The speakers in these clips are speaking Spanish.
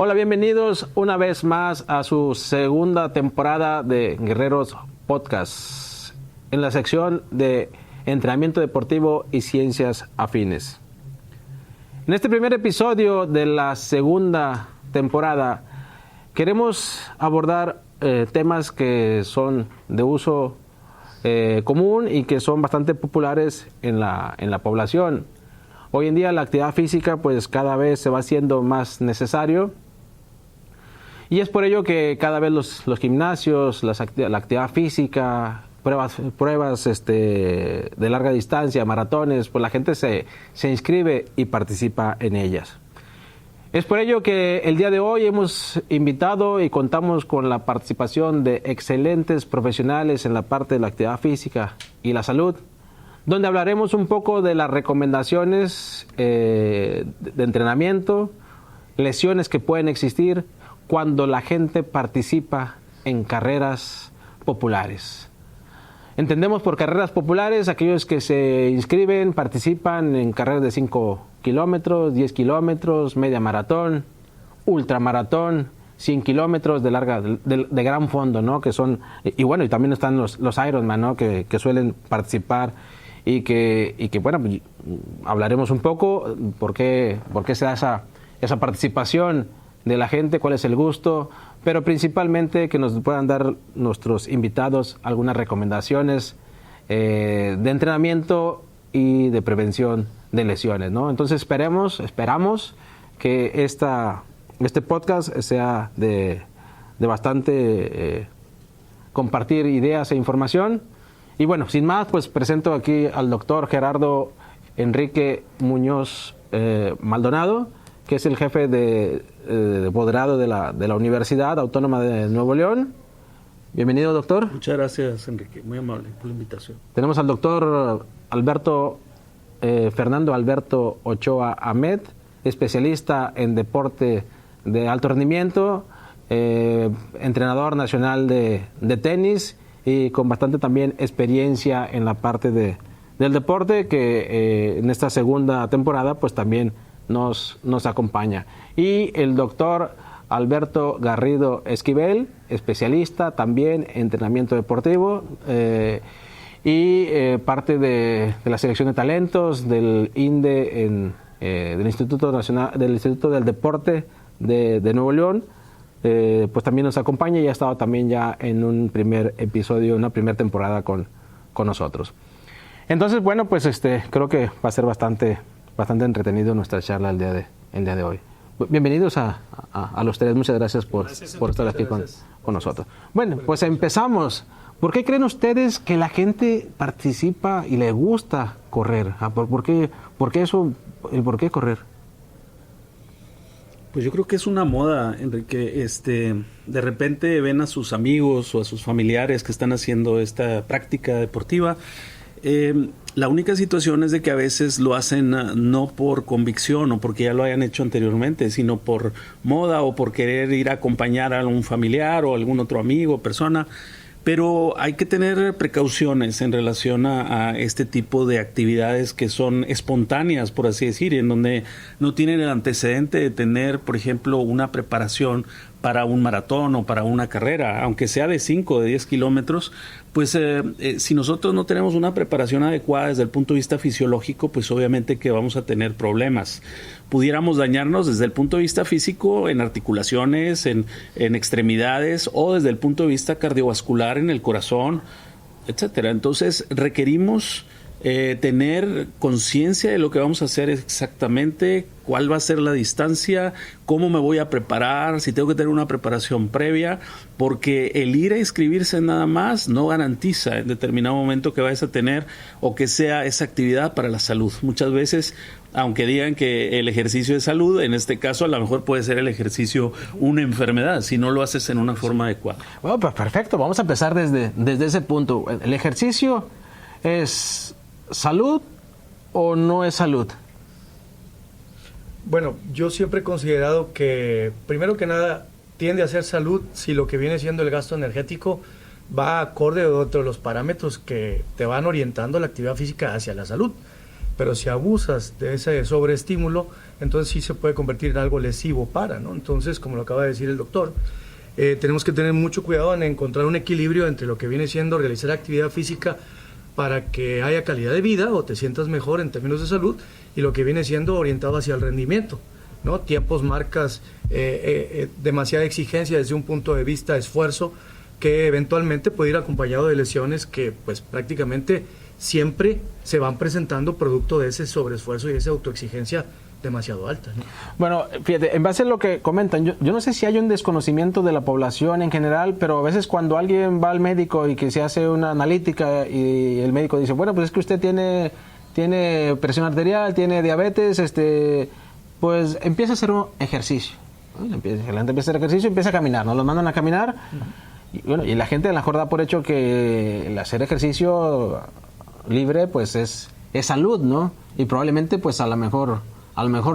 Hola, bienvenidos una vez más a su segunda temporada de Guerreros Podcast, en la sección de entrenamiento deportivo y ciencias afines. En este primer episodio de la segunda temporada queremos abordar temas que son de uso común y que son bastante populares en la población. Hoy en día la actividad física pues cada vez se va haciendo más necesario. Y es por ello que cada vez los gimnasios, la actividad física, pruebas de larga distancia, maratones, pues la gente se inscribe y participa en ellas. Es por ello que el día de hoy hemos invitado y contamos con la participación de excelentes profesionales en la parte de la actividad física y la salud, donde hablaremos un poco de las recomendaciones de entrenamiento, lesiones que pueden existir cuando la gente participa en carreras populares. Entendemos por carreras populares aquellos que se inscriben, participan en carreras de 5 kilómetros, 10 kilómetros, media maratón, ultramaratón, 100 kilómetros de gran fondo, ¿no? Que son, y bueno, y también están los Ironman, ¿no? Que suelen participar y que bueno, hablaremos un poco por qué se da esa participación de la gente, cuál es el gusto, pero principalmente que nos puedan dar nuestros invitados algunas recomendaciones de entrenamiento y de prevención de lesiones, ¿no? Entonces esperamos que este podcast sea de bastante compartir ideas e información. Y bueno, sin más, pues presento aquí al doctor Gerardo Enrique Muñoz Maldonado, que es el jefe de posgrado de la Universidad Autónoma de Nuevo León. Bienvenido, doctor. Muchas gracias, Enrique. Muy amable por la invitación. Tenemos al doctor Fernando Alberto Ochoa Ahmed, especialista en deporte de alto rendimiento, entrenador nacional de tenis y con bastante también experiencia en la parte del deporte, que en esta segunda temporada pues también nos acompaña. Y el doctor Alberto Garrido Esquivel, especialista también en entrenamiento deportivo y parte de la selección de talentos del INDE, del Instituto del Deporte de Nuevo León. Pues también nos acompaña y ha estado también ya en un primer episodio, una primera temporada con nosotros. Entonces, bueno, pues creo que va a ser bastante entretenido nuestra charla el día de hoy. Bienvenidos a los tres. Muchas gracias por estar aquí con nosotros. Bueno, pues empezamos. ¿Por qué creen ustedes que la gente participa y le gusta correr? ¿Por qué eso? ¿El por qué correr? Pues yo creo que es una moda, Enrique. De repente ven a sus amigos o a sus familiares que están haciendo esta práctica deportiva. La única situación es de que a veces lo hacen no por convicción o porque ya lo hayan hecho anteriormente, sino por moda o por querer ir a acompañar a algún familiar o algún otro amigo o persona. Pero hay que tener precauciones en relación a este tipo de actividades que son espontáneas, por así decir, en donde no tienen el antecedente de tener, por ejemplo, una preparación para un maratón o para una carrera, aunque sea de 5 o de 10 kilómetros, pues si nosotros no tenemos una preparación adecuada desde el punto de vista fisiológico, pues obviamente que vamos a tener problemas. Pudiéramos dañarnos desde el punto de vista físico en articulaciones, en extremidades o desde el punto de vista cardiovascular en el corazón, etcétera. Entonces requerimos tener conciencia de lo que vamos a hacer exactamente, cuál va a ser la distancia, cómo me voy a preparar, si tengo que tener una preparación previa, porque el ir a inscribirse nada más no garantiza en determinado momento que vayas a tener o que sea esa actividad para la salud. Muchas veces, aunque digan que el ejercicio es salud, en este caso a lo mejor puede ser el ejercicio una enfermedad, si no lo haces en una forma adecuada. Bueno, pues perfecto, vamos a empezar desde ese punto. ¿El ejercicio es salud o no es salud? Bueno, yo siempre he considerado que, primero que nada, tiende a ser salud si lo que viene siendo el gasto energético va acorde a otro de los parámetros que te van orientando la actividad física hacia la salud. pero si abusas de ese sobreestímulo, entonces sí se puede convertir en algo lesivo para, ¿no? Entonces, como lo acaba de decir el doctor, tenemos que tener mucho cuidado en encontrar un equilibrio entre lo que viene siendo realizar actividad física para que haya calidad de vida o te sientas mejor en términos de salud, y lo que viene siendo orientado hacia el rendimiento, ¿no? Tiempos, marcas, demasiada exigencia desde un punto de vista de esfuerzo, que eventualmente puede ir acompañado de lesiones que pues prácticamente siempre se van presentando producto de ese sobreesfuerzo y esa autoexigencia demasiado alta, ¿no? Bueno, fíjate, en base a lo que comentan, yo no sé si hay un desconocimiento de la población en general, pero a veces cuando alguien va al médico y que se hace una analítica y el médico dice, bueno, pues es que usted tiene presión arterial, tiene diabetes, pues empieza a hacer un ejercicio. La gente empieza a hacer ejercicio y empieza a caminar, nos los mandan a caminar. Y, bueno, y la gente a lo mejor da por hecho que el hacer ejercicio libre pues es salud, ¿no? Y probablemente pues a lo mejor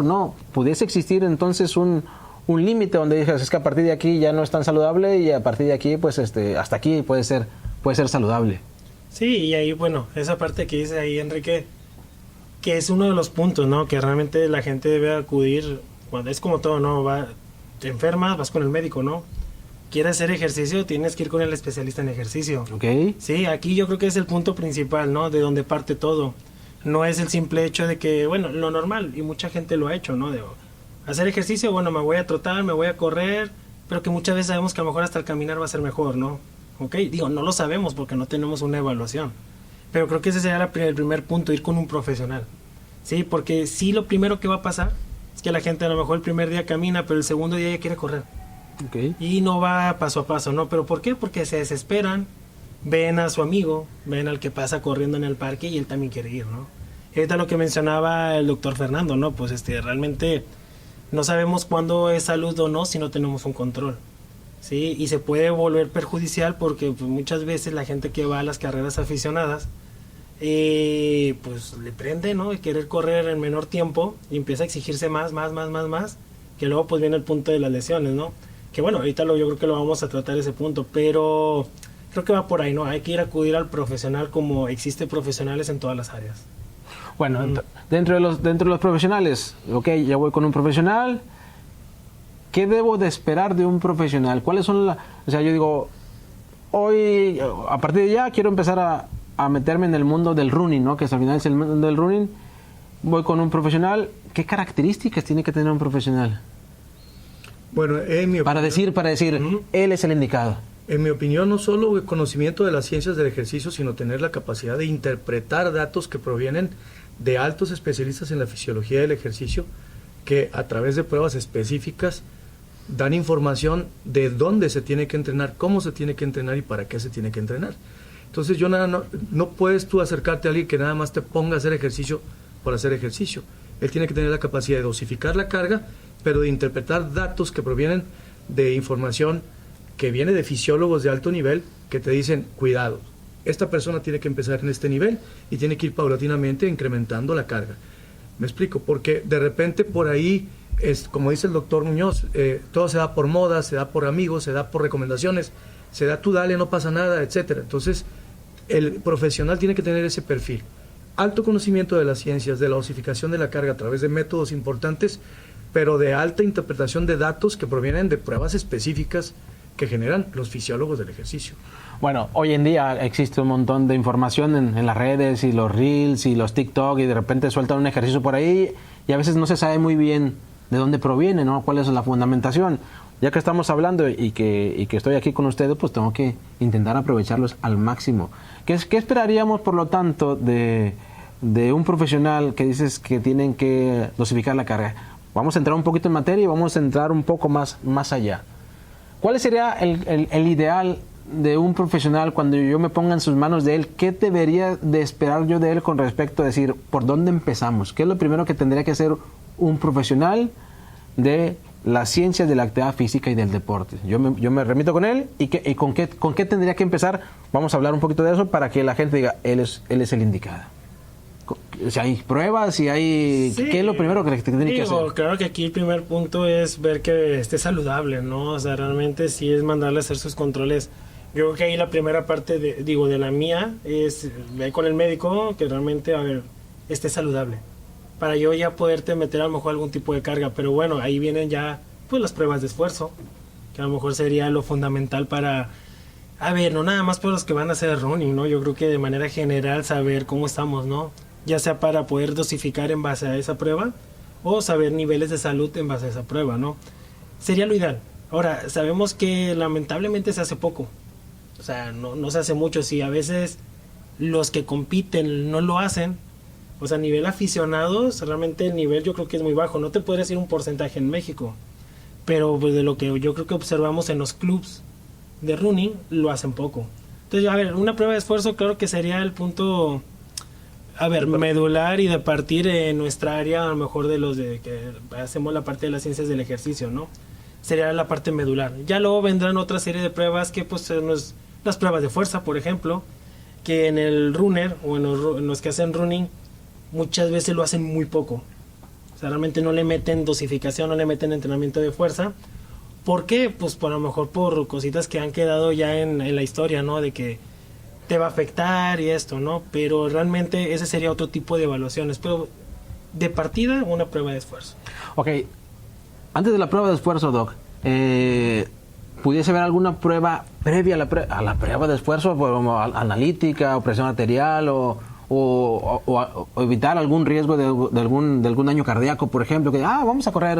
no. Pudiese existir entonces un límite donde dices, es que a partir de aquí ya no es tan saludable y a partir de aquí pues hasta aquí puede ser saludable. Sí, y ahí bueno, esa parte que dice ahí Enrique, que es uno de los puntos, ¿no? Que realmente la gente debe acudir, cuando es como todo, ¿no? Te enfermas, vas con el médico, ¿no? Quieres hacer ejercicio, tienes que ir con el especialista en ejercicio. Okay. Sí, aquí yo creo que es el punto principal, ¿no? De donde parte todo. No es el simple hecho de que, bueno, lo normal, y mucha gente lo ha hecho, ¿no? De hacer ejercicio, bueno, me voy a trotar, me voy a correr, pero que muchas veces sabemos que a lo mejor hasta el caminar va a ser mejor, ¿no? Ok, digo, no lo sabemos porque no tenemos una evaluación. Pero creo que ese sería el primer punto, ir con un profesional. Sí, porque sí, lo primero que va a pasar es que la gente a lo mejor el primer día camina, pero el segundo día ya quiere correr. Okay. Y no va paso a paso, ¿no? ¿Pero por qué? Porque se desesperan, ven a su amigo, ven al que pasa corriendo en el parque y él también quiere ir, ¿no? Y ahorita lo que mencionaba el doctor Fernando, ¿no? Pues realmente no sabemos cuándo es salud o no si no tenemos un control, ¿sí? Y se puede volver perjudicial porque pues, muchas veces la gente que va a las carreras aficionadas pues le prende, ¿no? Y querer correr en menor tiempo y empieza a exigirse más, que luego pues viene el punto de las lesiones, ¿no? Que bueno, ahorita yo creo que lo vamos a tratar ese punto, pero creo que va por ahí, ¿no? Hay que ir a acudir al profesional como existe profesionales en todas las áreas. Bueno, dentro de los profesionales, ok, ya voy con un profesional. ¿Qué debo de esperar de un profesional? ¿Cuáles son o sea, yo digo, hoy, a partir de ya, quiero empezar a meterme en el mundo del running, ¿no? Que al final es el mundo del running. Voy con un profesional. ¿Qué características tiene que tener un profesional? Bueno, en mi opinión, para decir, él es el indicado. En mi opinión, no solo el conocimiento de las ciencias del ejercicio, sino tener la capacidad de interpretar datos que provienen de altos especialistas en la fisiología del ejercicio, que a través de pruebas específicas dan información de dónde se tiene que entrenar, cómo se tiene que entrenar y para qué se tiene que entrenar. Entonces no puedes tú acercarte a alguien que nada más te ponga a hacer ejercicio por hacer ejercicio. Él tiene que tener la capacidad de dosificar la carga, pero de interpretar datos que provienen de información que viene de fisiólogos de alto nivel que te dicen, cuidado, esta persona tiene que empezar en este nivel y tiene que ir paulatinamente incrementando la carga. Me explico, porque de repente por ahí, como dice el doctor Muñoz, todo se da por moda, se da por amigos, se da por recomendaciones, se da tú dale, no pasa nada, etcétera. Entonces, el profesional tiene que tener ese perfil. Alto conocimiento de las ciencias, de la dosificación de la carga a través de métodos importantes, pero de alta interpretación de datos que provienen de pruebas específicas que generan los fisiólogos del ejercicio. Bueno, hoy en día existe un montón de información en las redes y los reels y los TikTok y de repente sueltan un ejercicio por ahí y a veces no se sabe muy bien de dónde proviene, ¿no? ¿Cuál es la fundamentación? Ya que estamos hablando y que estoy aquí con ustedes, pues tengo que intentar aprovecharlos al máximo. ¿Qué esperaríamos, por lo tanto, de un profesional que dices que tienen que dosificar la carga? Vamos a entrar un poquito en materia y vamos a entrar un poco más allá. ¿Cuál sería el ideal de un profesional cuando yo me ponga en sus manos de él? ¿Qué debería de esperar yo de él con respecto a decir, ¿por dónde empezamos? ¿Qué es lo primero que tendría que hacer un profesional de las ciencias de la actividad física y del deporte? Yo me remito con él y con qué tendría que empezar. Vamos a hablar un poquito de eso para que la gente diga, él es el indicado. Si hay pruebas, si hay... Sí. ¿Qué es lo primero que tiene que hacer? Claro que aquí el primer punto es ver que esté saludable, ¿no? O sea, realmente sí es mandarle a hacer sus controles. Yo creo que ahí la primera parte de la mía es ver con el médico que realmente, a ver, estés saludable. Para yo ya poderte meter a lo mejor algún tipo de carga. Pero bueno, ahí vienen ya pues las pruebas de esfuerzo, que a lo mejor sería lo fundamental para, a ver, no nada más por los que van a hacer running, ¿no? Yo creo que de manera general saber cómo estamos, ¿no? Ya sea para poder dosificar en base a esa prueba o saber niveles de salud en base a esa prueba, ¿no? Sería lo ideal. Ahora, sabemos que lamentablemente se hace poco. O sea, no se hace mucho. Si a veces los que compiten no lo hacen, o sea, a nivel aficionados, realmente el nivel yo creo que es muy bajo. No te podría decir un porcentaje en México, pero pues de lo que yo creo que observamos en los clubs de running, lo hacen poco. Entonces, a ver, una prueba de esfuerzo claro que sería el punto, a ver, medular y de partir en nuestra área, a lo mejor de los de que hacemos la parte de las ciencias del ejercicio, ¿no? Sería la parte medular. Ya luego vendrán otra serie de pruebas que pues son las pruebas de fuerza, por ejemplo, que en el runner o en los que hacen running muchas veces lo hacen muy poco. O sea, realmente no le meten dosificación, no le meten entrenamiento de fuerza. ¿Por qué? Pues por a lo mejor por cositas que han quedado ya en la historia, ¿no? De que te va a afectar y esto, ¿no? Pero realmente ese sería otro tipo de evaluaciones. Pero de partida, una prueba de esfuerzo. Ok, antes de la prueba de esfuerzo, Doc, ¿pudiese haber alguna prueba previa a la prueba de esfuerzo, como analítica o presión arterial o evitar algún riesgo de algún daño cardíaco, por ejemplo, que vamos a correr,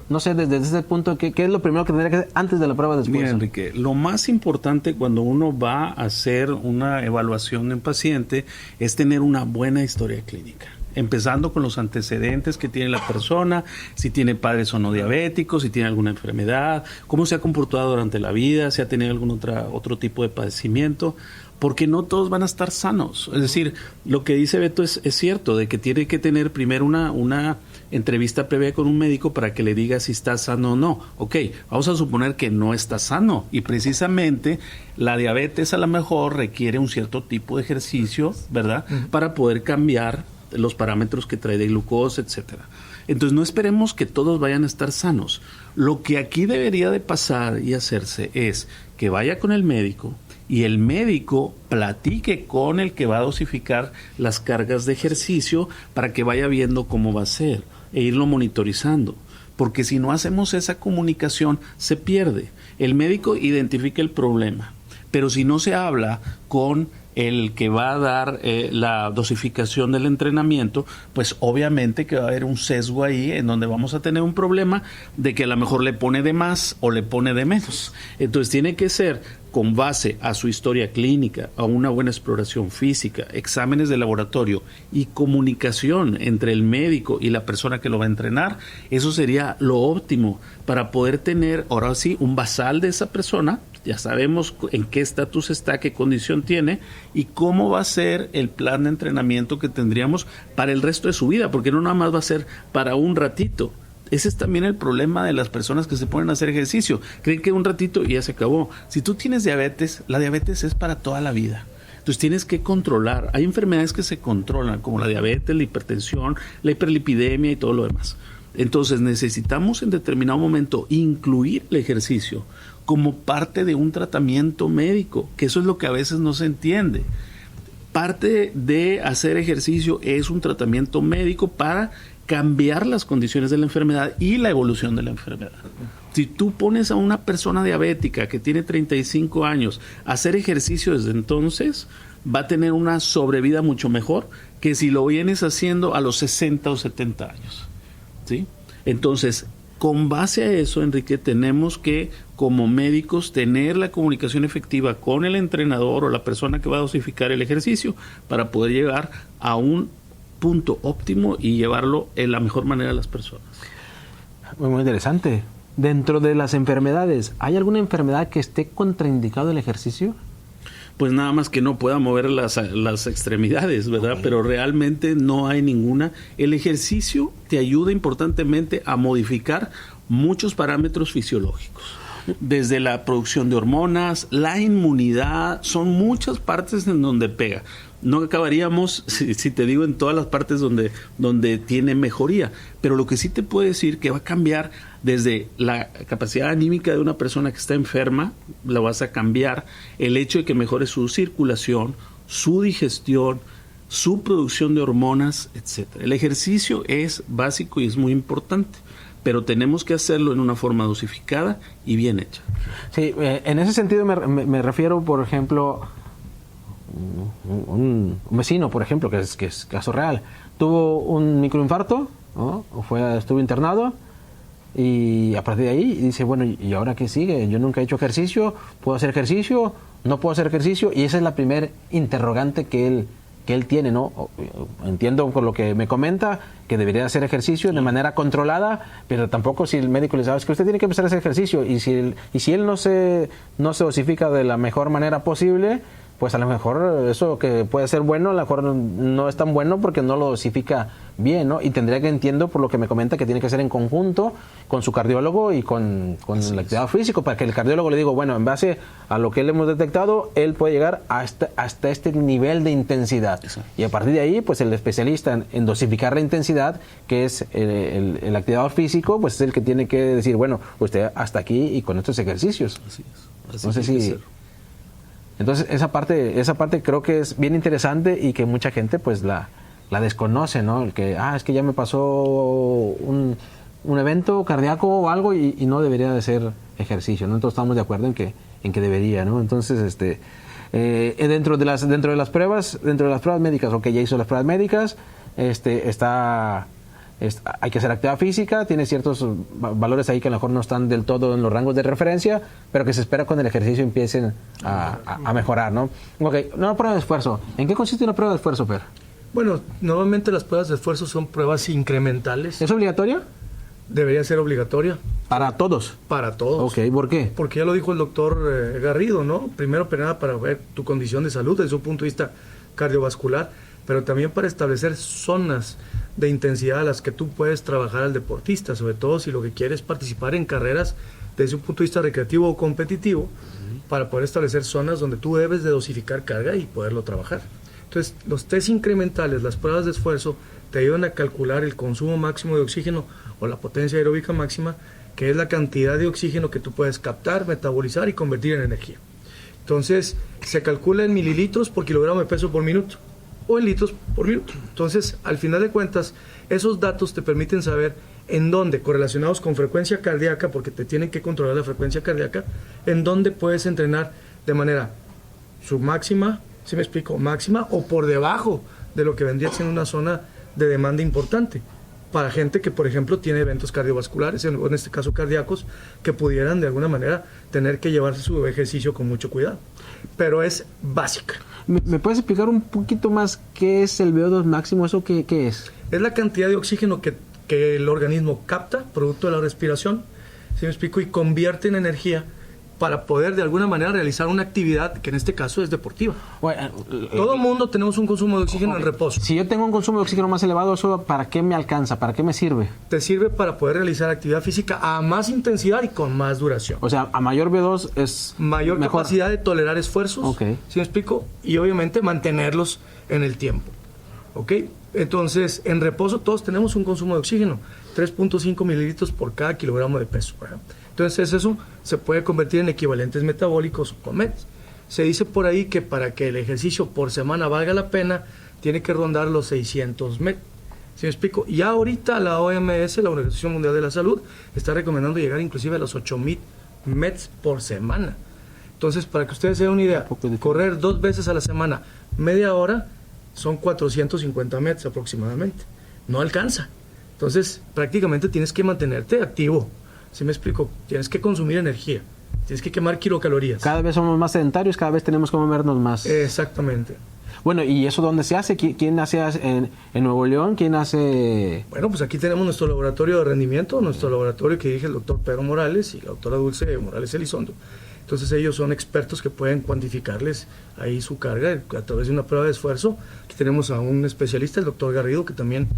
no sé, desde ese punto, ¿qué es lo primero que tendría que hacer antes de la prueba de esfuerzo? Mira, Enrique, lo más importante cuando uno va a hacer una evaluación en paciente es tener una buena historia clínica. Empezando con los antecedentes que tiene la persona, si tiene padres o no diabéticos, si tiene alguna enfermedad, cómo se ha comportado durante la vida, si ha tenido algún otro tipo de padecimiento, porque no todos van a estar sanos. Es decir, lo que dice Beto es cierto, de que tiene que tener primero una entrevista previa con un médico para que le diga si está sano o no. Ok, vamos a suponer que no está sano y precisamente la diabetes a lo mejor requiere un cierto tipo de ejercicio, ¿verdad? Para poder cambiar los parámetros que trae de glucosa, etcétera. Entonces no esperemos que todos vayan a estar sanos. Lo que aquí debería de pasar y hacerse es que vaya con el médico y el médico platique con el que va a dosificar las cargas de ejercicio para que vaya viendo cómo va a ser e irlo monitorizando. Porque si no hacemos esa comunicación, se pierde. El médico identifica el problema, pero si no se habla con el que va a dar la dosificación del entrenamiento, pues obviamente que va a haber un sesgo ahí en donde vamos a tener un problema de que a lo mejor le pone de más o le pone de menos. Entonces tiene que ser con base a su historia clínica, a una buena exploración física, exámenes de laboratorio y comunicación entre el médico y la persona que lo va a entrenar. Eso sería lo óptimo para poder tener, ahora sí, un basal de esa persona. Ya sabemos en qué estatus está, qué condición tiene y cómo va a ser el plan de entrenamiento que tendríamos para el resto de su vida, porque no nada más va a ser para un ratito. Ese es también el problema de las personas que se ponen a hacer ejercicio. Creen que un ratito y ya se acabó. Si tú tienes diabetes, la diabetes es para toda la vida. Entonces tienes que controlar. Hay enfermedades que se controlan, como la diabetes, la hipertensión, la hiperlipidemia y todo lo demás. Entonces necesitamos en determinado momento incluir el ejercicio como parte de un tratamiento médico, que eso es lo que a veces no se entiende. Parte de hacer ejercicio es un tratamiento médico para cambiar las condiciones de la enfermedad y la evolución de la enfermedad. Si tú pones a una persona diabética que tiene 35 años a hacer ejercicio desde entonces, va a tener una sobrevida mucho mejor que si lo vienes haciendo a los 60 o 70 años. ¿Sí? Entonces, con base a eso, Enrique, tenemos que, como médicos, tener la comunicación efectiva con el entrenador o la persona que va a dosificar el ejercicio para poder llegar a un punto óptimo y llevarlo en la mejor manera a las personas. Muy interesante. Dentro de las enfermedades, ¿hay alguna enfermedad que esté contraindicado el ejercicio? Pues nada más que no pueda mover las extremidades, ¿verdad? Okay. Pero realmente no hay ninguna. El ejercicio te ayuda importantemente a modificar muchos parámetros fisiológicos. Desde la producción de hormonas, la inmunidad, son muchas partes en donde pega. No acabaríamos, si te digo, en todas las partes donde tiene mejoría. Pero lo que sí te puedo decir que va a cambiar desde la capacidad anímica de una persona que está enferma, la vas a cambiar. El hecho de que mejore su circulación, su digestión, su producción de hormonas, etcétera. El ejercicio es básico y es muy importante, pero tenemos que hacerlo en una forma dosificada y bien hecha. Sí, en ese sentido me refiero, por ejemplo, un vecino, por ejemplo, que es caso real, tuvo un microinfarto, ¿no? Estuvo internado, y a partir de ahí dice, bueno, ¿y ahora qué sigue? Yo nunca he hecho ejercicio, ¿puedo hacer ejercicio? ¿No puedo hacer ejercicio? Y esa es la primera interrogante que él tiene, ¿no? Entiendo por lo que me comenta que debería hacer ejercicio de manera controlada, pero tampoco si el médico le dice, es que usted tiene que empezar a hacer ejercicio, y si él no se dosifica de la mejor manera posible, pues a lo mejor eso que puede ser bueno, a lo mejor no es tan bueno porque no lo dosifica bien, ¿no? Y tendría que, entiendo por lo que me comenta, que tiene que ser en conjunto con su cardiólogo y con el activador físico, para que el cardiólogo le diga, bueno, en base a lo que él hemos detectado, él puede llegar hasta este nivel de intensidad. Exacto. Y a partir de ahí, pues el especialista en dosificar la intensidad, que es el activador físico, pues es el que tiene que decir, bueno, usted hasta aquí y con estos ejercicios. Así es. Así no sé si... Entonces esa parte creo que es bien interesante y que mucha gente pues la desconoce, ¿no? El que, es que ya me pasó un evento cardíaco o algo y no debería de ser ejercicio, ¿no? Entonces estamos de acuerdo en que debería, ¿no? Entonces dentro de las pruebas médicas, ya hizo las pruebas médicas, hay que hacer actividad física, tiene ciertos valores ahí que a lo mejor no están del todo en los rangos de referencia, pero que se espera con el ejercicio empiecen a mejorar, ¿no? Ok, una prueba de esfuerzo. ¿En qué consiste una prueba de esfuerzo, Per? Bueno, normalmente las pruebas de esfuerzo son pruebas incrementales. ¿Es obligatoria? Debería ser obligatoria. ¿Para todos? Para todos. Ok, ¿por qué? Porque ya lo dijo el doctor Garrido, ¿no? Primero, pero nada, para ver tu condición de salud desde un punto de vista cardiovascular, pero también para establecer zonas de intensidad a las que tú puedes trabajar al deportista, sobre todo si lo que quieres es participar en carreras desde un punto de vista recreativo o competitivo, para poder establecer zonas donde tú debes de dosificar carga y poderlo trabajar. Entonces, los test incrementales, las pruebas de esfuerzo, te ayudan a calcular el consumo máximo de oxígeno o la potencia aeróbica máxima, que es la cantidad de oxígeno que tú puedes captar, metabolizar y convertir en energía. Entonces, se calcula en mililitros por kilogramo de peso por minuto, o en litros por minuto. Entonces, al final de cuentas, esos datos te permiten saber en dónde, correlacionados con frecuencia cardíaca, porque te tienen que controlar la frecuencia cardíaca, en dónde puedes entrenar de manera submáxima, ¿sí me explico? Máxima o por debajo de lo que vendría siendo una zona de demanda importante para gente que, por ejemplo, tiene eventos cardiovasculares, en este caso cardíacos, que pudieran de alguna manera tener que llevarse su ejercicio con mucho cuidado. Pero es básica. ¿Me puedes explicar un poquito más qué es el VO2 máximo? ¿Eso qué es? Es la cantidad de oxígeno que el organismo capta, producto de la respiración, ¿sí me explico? Y convierte en energía para poder de alguna manera realizar una actividad que en este caso es deportiva. Bueno, todo el mundo tenemos un consumo de oxígeno en reposo. Si yo tengo un consumo de oxígeno más elevado, ¿eso para qué me alcanza? ¿Para qué me sirve? Te sirve para poder realizar actividad física a más intensidad y con más duración. O sea, a mayor VO2 es mayor mejor capacidad de tolerar esfuerzos, okay. ¿Sí me explico? Y obviamente mantenerlos en el tiempo. ¿Ok? Entonces, en reposo todos tenemos un consumo de oxígeno, 3.5 mililitros por cada kilogramo de peso, ¿verdad? Entonces eso se puede convertir en equivalentes metabólicos o METs. Se dice por ahí que para que el ejercicio por semana valga la pena, tiene que rondar los 600 MET. ¿Sí me explico? Y ahorita la OMS, la Organización Mundial de la Salud, está recomendando llegar inclusive a los 8,000 METs por semana. Entonces, para que ustedes se den una idea, correr 2 veces a la semana, media hora, son 450 METs aproximadamente. No alcanza. Entonces, prácticamente tienes que mantenerte activo. ¿Sí me explico? Tienes que consumir energía, tienes que quemar kilocalorías. Cada vez somos más sedentarios, cada vez tenemos que movernos más. Exactamente. Bueno, ¿y eso dónde se hace? ¿Quién hace en Nuevo León? ¿Quién hace...? Bueno, pues aquí tenemos nuestro laboratorio de rendimiento, nuestro laboratorio que dirige el doctor Pedro Morales y la doctora Dulce Morales Elizondo. Entonces ellos son expertos que pueden cuantificarles ahí su carga a través de una prueba de esfuerzo. Aquí tenemos a un especialista, el doctor Garrido, que también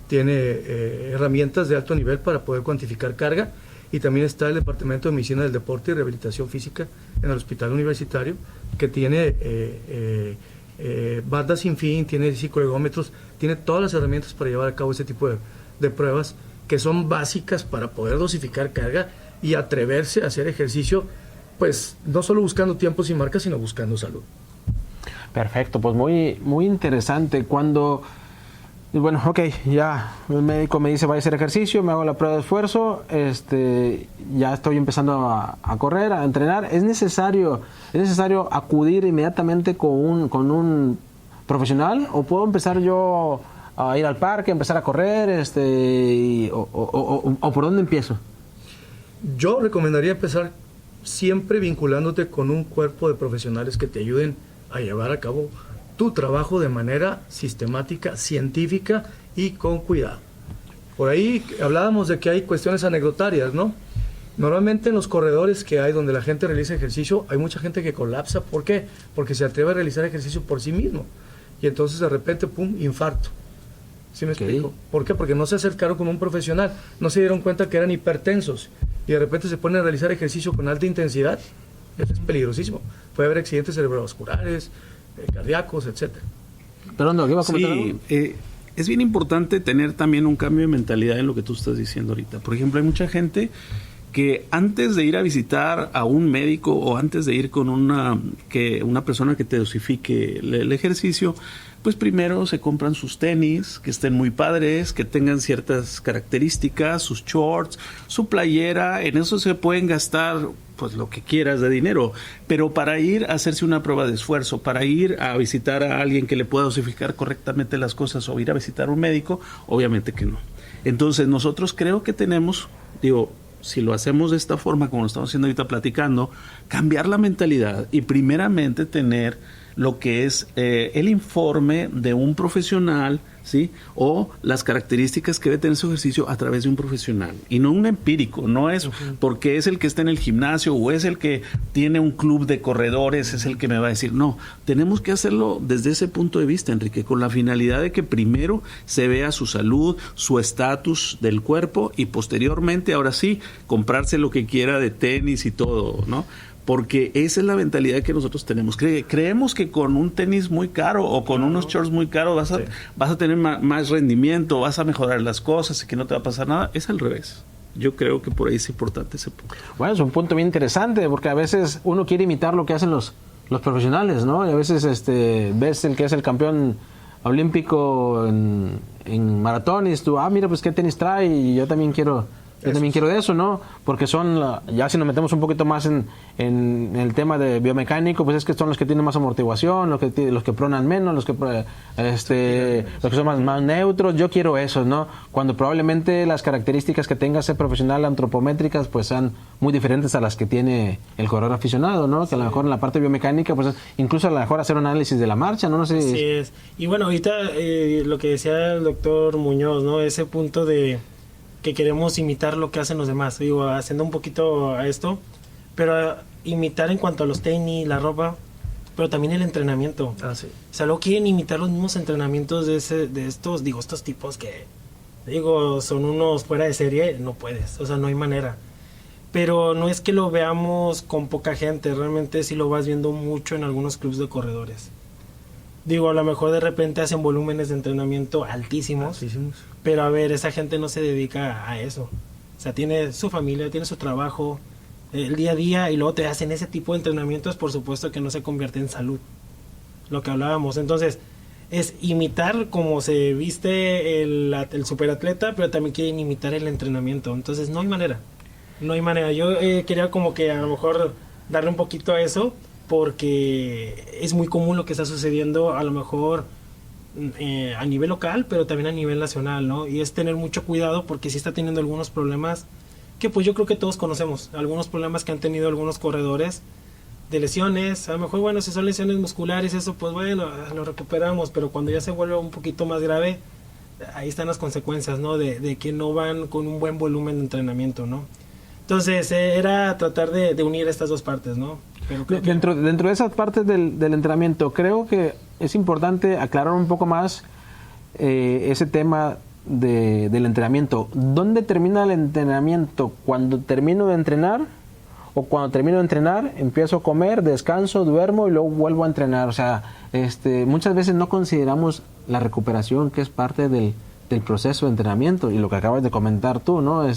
tiene herramientas de alto nivel para poder cuantificar carga. Y también está el Departamento de Medicina del Deporte y Rehabilitación Física en el Hospital Universitario, que tiene bandas sin fin, tiene cicloergómetros, tiene todas las herramientas para llevar a cabo este tipo de pruebas que son básicas para poder dosificar carga y atreverse a hacer ejercicio, pues no solo buscando tiempos y marcas, sino buscando salud. Perfecto, pues muy, muy interesante. Cuando, bueno, ok, ya el médico me dice vaya a hacer ejercicio, me hago la prueba de esfuerzo, ya estoy empezando a correr, a entrenar. ¿Es necesario acudir inmediatamente con un profesional o puedo empezar yo a ir al parque, empezar a correr, o por dónde empiezo? Yo recomendaría empezar siempre vinculándote con un cuerpo de profesionales que te ayuden a llevar a cabo tu trabajo de manera sistemática, científica y con cuidado. Por ahí hablábamos de que hay cuestiones anecdotarias, ¿no? Normalmente en los corredores que hay donde la gente realiza ejercicio, hay mucha gente que colapsa. ¿Por qué? Porque se atreve a realizar ejercicio por sí mismo. Y entonces de repente, ¡pum!, infarto. ¿Sí me explico? ¿Por qué? Porque no se acercaron como un profesional, no se dieron cuenta que eran hipertensos y de repente se ponen a realizar ejercicio con alta intensidad. Eso es peligrosísimo. Puede haber accidentes cerebrovasculares, cardíacos, etcétera. Perdón, ¿qué iba a comentar? Sí, es bien importante tener también un cambio de mentalidad en lo que tú estás diciendo ahorita. Por ejemplo, hay mucha gente que antes de ir a visitar a un médico o antes de ir con una persona que te dosifique el ejercicio, pues primero se compran sus tenis, que estén muy padres, que tengan ciertas características, sus shorts, su playera. En eso se pueden gastar pues lo que quieras de dinero, pero para ir a hacerse una prueba de esfuerzo, para ir a visitar a alguien que le pueda dosificar correctamente las cosas o ir a visitar a un médico, obviamente que no. Entonces nosotros creo que tenemos, si lo hacemos de esta forma como lo estamos haciendo ahorita platicando, cambiar la mentalidad y primeramente tener lo que es el informe de un profesional, ¿sí? O las características que debe tener su ejercicio a través de un profesional y no un empírico. No es porque es el que está en el gimnasio o es el que tiene un club de corredores, es el que me va a decir. No, tenemos que hacerlo desde ese punto de vista, Enrique, con la finalidad de que primero se vea su salud, su estatus del cuerpo y posteriormente, ahora sí, comprarse lo que quiera de tenis y todo, ¿no? Porque esa es la mentalidad que nosotros tenemos. Creemos que con un tenis muy caro o con unos shorts muy caros vas a tener más rendimiento, vas a mejorar las cosas y que no te va a pasar nada. Es al revés. Yo creo que por ahí es importante ese punto. Bueno, es un punto bien interesante porque a veces uno quiere imitar lo que hacen los profesionales, ¿no? Y a veces ves el que es el campeón olímpico en maratón y dices tú, mira, pues qué tenis trae y yo también quiero de eso, ¿no? Porque ya si nos metemos un poquito más en el tema de biomecánico, pues es que son los que tienen más amortiguación, los que pronan menos, los que son más neutros. Yo quiero eso, ¿no? Cuando probablemente las características que tenga ese profesional antropométricas pues sean muy diferentes a las que tiene el corredor aficionado, ¿no? Que a lo mejor en la parte biomecánica, pues incluso a lo mejor hacer un análisis de la marcha, ¿no? No sé. Así es. Y bueno, ahorita lo que decía el doctor Muñoz, ¿no? Ese punto de que queremos imitar lo que hacen los demás, haciendo un poquito a esto, pero imitar en cuanto a los tenis, la ropa, pero también el entrenamiento. Sí. O sea, luego quieren imitar los mismos entrenamientos de estos tipos que, son unos fuera de serie, no puedes, o sea, no hay manera. Pero no es que lo veamos con poca gente, realmente sí lo vas viendo mucho en algunos clubes de corredores. A lo mejor de repente hacen volúmenes de entrenamiento altísimos, pero a ver, esa gente no se dedica a eso. O sea, tiene su familia, tiene su trabajo, el día a día, y luego te hacen ese tipo de entrenamientos, por supuesto que no se convierte en salud, lo que hablábamos. Entonces, es imitar como se viste el superatleta, pero también quieren imitar el entrenamiento. Entonces, no hay manera. Yo quería como que a lo mejor darle un poquito a eso, porque es muy común lo que está sucediendo a lo mejor a nivel local, pero también a nivel nacional, ¿no? Y es tener mucho cuidado porque sí está teniendo algunos problemas que pues yo creo que todos conocemos, algunos problemas que han tenido algunos corredores de lesiones, a lo mejor bueno, si son lesiones musculares, eso pues bueno, lo recuperamos, pero cuando ya se vuelve un poquito más grave, ahí están las consecuencias, ¿no? De que no van con un buen volumen de entrenamiento, ¿no? Entonces era tratar de unir estas dos partes, ¿no? Pero dentro de esas partes del entrenamiento, creo que es importante aclarar un poco más ese tema del entrenamiento. ¿Dónde termina el entrenamiento? ¿Cuando termino de entrenar? ¿O cuando termino de entrenar, empiezo a comer, descanso, duermo y luego vuelvo a entrenar? O sea, muchas veces no consideramos la recuperación, que es parte del proceso de entrenamiento, y lo que acabas de comentar tú, ¿no?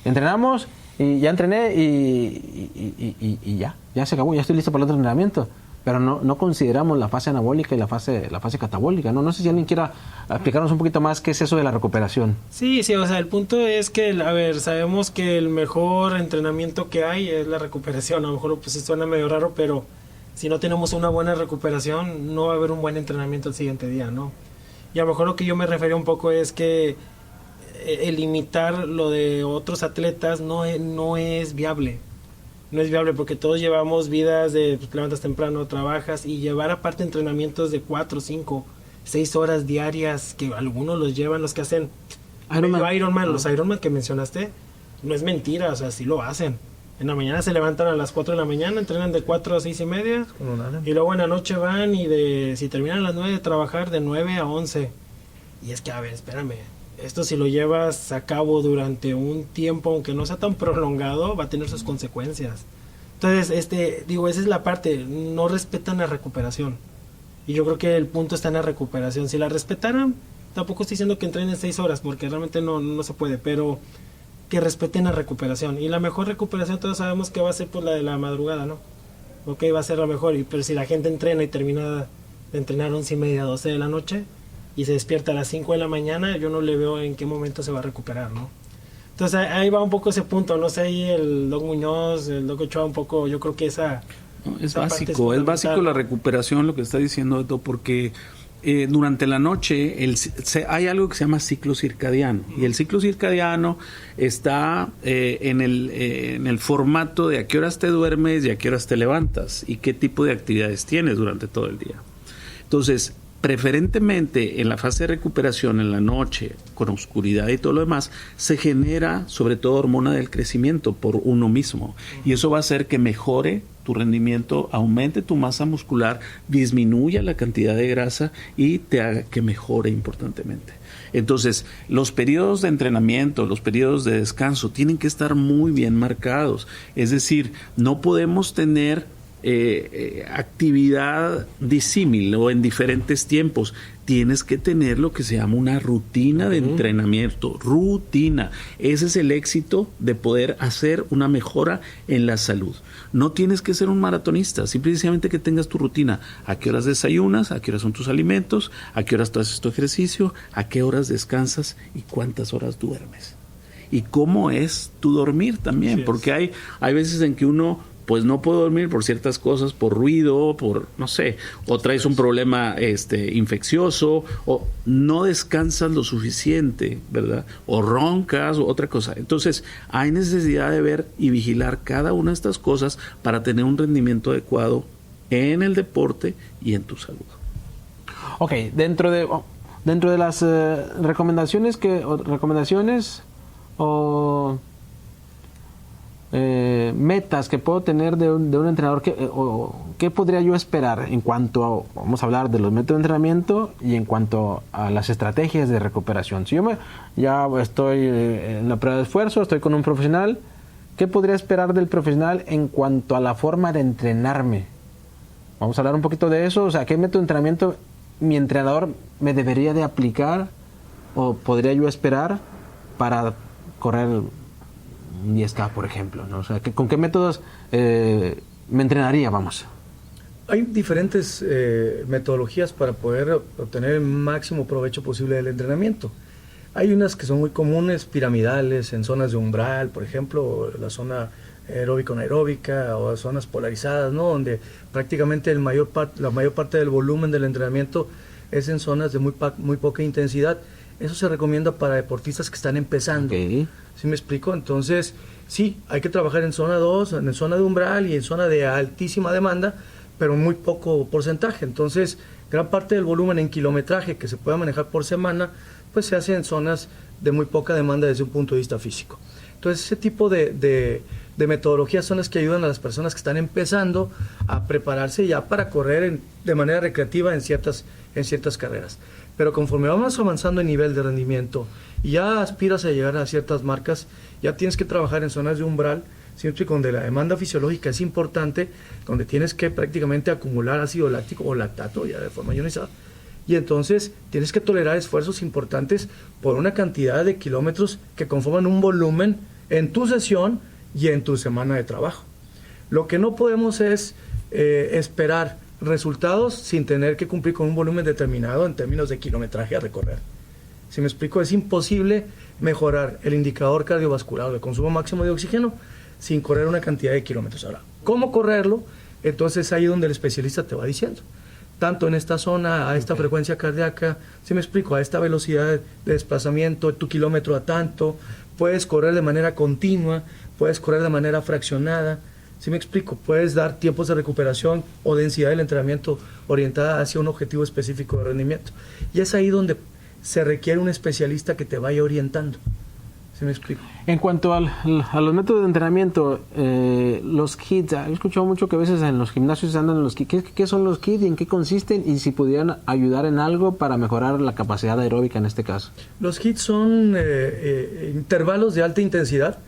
Entrenamos y ya entrené y ya se acabó, ya estoy listo para el otro entrenamiento. pero no consideramos la fase anabólica y la fase catabólica, ¿no? No sé si alguien quiera explicarnos un poquito más qué es eso de la recuperación. Sí, o sea, el punto es que, a ver, sabemos que el mejor entrenamiento que hay es la recuperación. A lo mejor pues suena medio raro, pero si no tenemos una buena recuperación, no va a haber un buen entrenamiento el siguiente día, ¿no? Y a lo mejor lo que yo me refería un poco es que el limitar lo de otros atletas no es viable. No es viable porque todos llevamos vidas de pues, te levantas temprano, trabajas, y llevar aparte entrenamientos de 4, 5, 6 horas diarias, que algunos los llevan, los que hacen Ironman, los Ironman que mencionaste, no es mentira, o sea, sí lo hacen. En la mañana se levantan a las 4 de la mañana, entrenan de 4 a 6 y media, y luego en la noche van y si terminan a las 9 de trabajar, de 9 a 11. Y es que, a ver, espérame, esto si lo llevas a cabo durante un tiempo, aunque no sea tan prolongado, va a tener sus consecuencias. Entonces, esa es la parte, no respetan la recuperación. Y yo creo que el punto está en la recuperación. Si la respetaran, tampoco estoy diciendo que entrenen 6 horas, porque realmente no se puede, pero que respeten la recuperación. Y la mejor recuperación todos sabemos que va a ser pues la de la madrugada, ¿no? Ok, va a ser la mejor, pero si la gente entrena y termina de entrenar 11:30, 12 de la noche, y se despierta a las 5 de la mañana, yo no le veo en qué momento se va a recuperar, ¿no? Entonces ahí va un poco ese punto, no sé, ahí el Doc Muñoz, el Doc Ochoa un poco, yo creo que es básico la recuperación, lo que está diciendo Eto, porque durante la noche hay algo que se llama ciclo circadiano, y el ciclo circadiano está en el formato de a qué horas te duermes y a qué horas te levantas y qué tipo de actividades tienes durante todo el día. Entonces, preferentemente en la fase de recuperación en la noche, con oscuridad y todo lo demás, se genera sobre todo hormona del crecimiento por uno mismo, y eso va a hacer que mejore tu rendimiento, aumente tu masa muscular, disminuya la cantidad de grasa y te haga que mejore importantemente. Entonces, los periodos de entrenamiento, los periodos de descanso tienen que estar muy bien marcados, es decir, no podemos tener actividad disímil o en diferentes tiempos. Tienes que tener lo que se llama una rutina de entrenamiento, rutina. Ese es el éxito de poder hacer una mejora en la salud. No tienes que ser un maratonista, simplemente que tengas tu rutina. ¿A qué horas desayunas? ¿A qué horas son tus alimentos? ¿A qué horas tú haces tu ejercicio? ¿A qué horas descansas? ¿Y cuántas horas duermes? ¿Y cómo es tu dormir también? Porque hay veces en que uno pues no puedo dormir por ciertas cosas, por ruido, por no sé, o traes un problema infeccioso, o no descansas lo suficiente, ¿verdad? O roncas, o otra cosa. Entonces, hay necesidad de ver y vigilar cada una de estas cosas para tener un rendimiento adecuado en el deporte y en tu salud. Ok, dentro de las recomendaciones o metas que puedo tener de un entrenador, ¿qué podría yo esperar en cuanto vamos a hablar de los métodos de entrenamiento y en cuanto a las estrategias de recuperación? Si yo ya estoy en la prueba de esfuerzo, estoy con un profesional, ¿qué podría esperar del profesional en cuanto a la forma de entrenarme? Vamos a hablar un poquito de eso, o sea, ¿qué método de entrenamiento mi entrenador me debería de aplicar o podría yo esperar para correr un 10K, por ejemplo, ¿no? O sea, ¿con qué métodos me entrenaría, vamos? Hay diferentes metodologías para poder obtener el máximo provecho posible del entrenamiento. Hay unas que son muy comunes, piramidales, en zonas de umbral, por ejemplo, la zona aeróbica o zonas polarizadas, ¿no? Donde prácticamente la mayor parte del volumen del entrenamiento es en zonas de muy poca intensidad. Eso se recomienda para deportistas que están empezando. Okay. ¿Sí me explico? Entonces, sí, hay que trabajar en zona 2, en zona de umbral y en zona de altísima demanda, pero muy poco porcentaje. Entonces, gran parte del volumen en kilometraje que se pueda manejar por semana, pues se hace en zonas de muy poca demanda desde un punto de vista físico. Entonces, ese tipo de metodologías son las que ayudan a las personas que están empezando a prepararse ya para correr de manera recreativa en ciertas carreras. Pero conforme vamos avanzando en nivel de rendimiento y ya aspiras a llegar a ciertas marcas, ya tienes que trabajar en zonas de umbral, siempre donde la demanda fisiológica es importante, donde tienes que prácticamente acumular ácido láctico o lactato ya de forma ionizada. Y entonces tienes que tolerar esfuerzos importantes por una cantidad de kilómetros que conforman un volumen en tu sesión y en tu semana de trabajo. Lo que no podemos es esperar resultados sin tener que cumplir con un volumen determinado en términos de kilometraje a recorrer. Si me explico, es imposible mejorar el indicador cardiovascular o el consumo máximo de oxígeno sin correr una cantidad de kilómetros. Ahora, ¿cómo correrlo? Entonces ahí es donde el especialista te va diciendo. Tanto en esta zona, a esta frecuencia cardíaca, si me explico, a esta velocidad de desplazamiento, tu kilómetro a tanto, puedes correr de manera continua, puedes correr de manera fraccionada, si me explico, puedes dar tiempos de recuperación o densidad del entrenamiento orientada hacia un objetivo específico de rendimiento. Y es ahí donde se requiere un especialista que te vaya orientando. ¿Sí me explico? En cuanto a los métodos de entrenamiento, los kits, he escuchado mucho que a veces en los gimnasios andan los kits. ¿Qué son los kits y en qué consisten? Y si pudieran ayudar en algo para mejorar la capacidad aeróbica en este caso. Los kits son intervalos de alta intensidad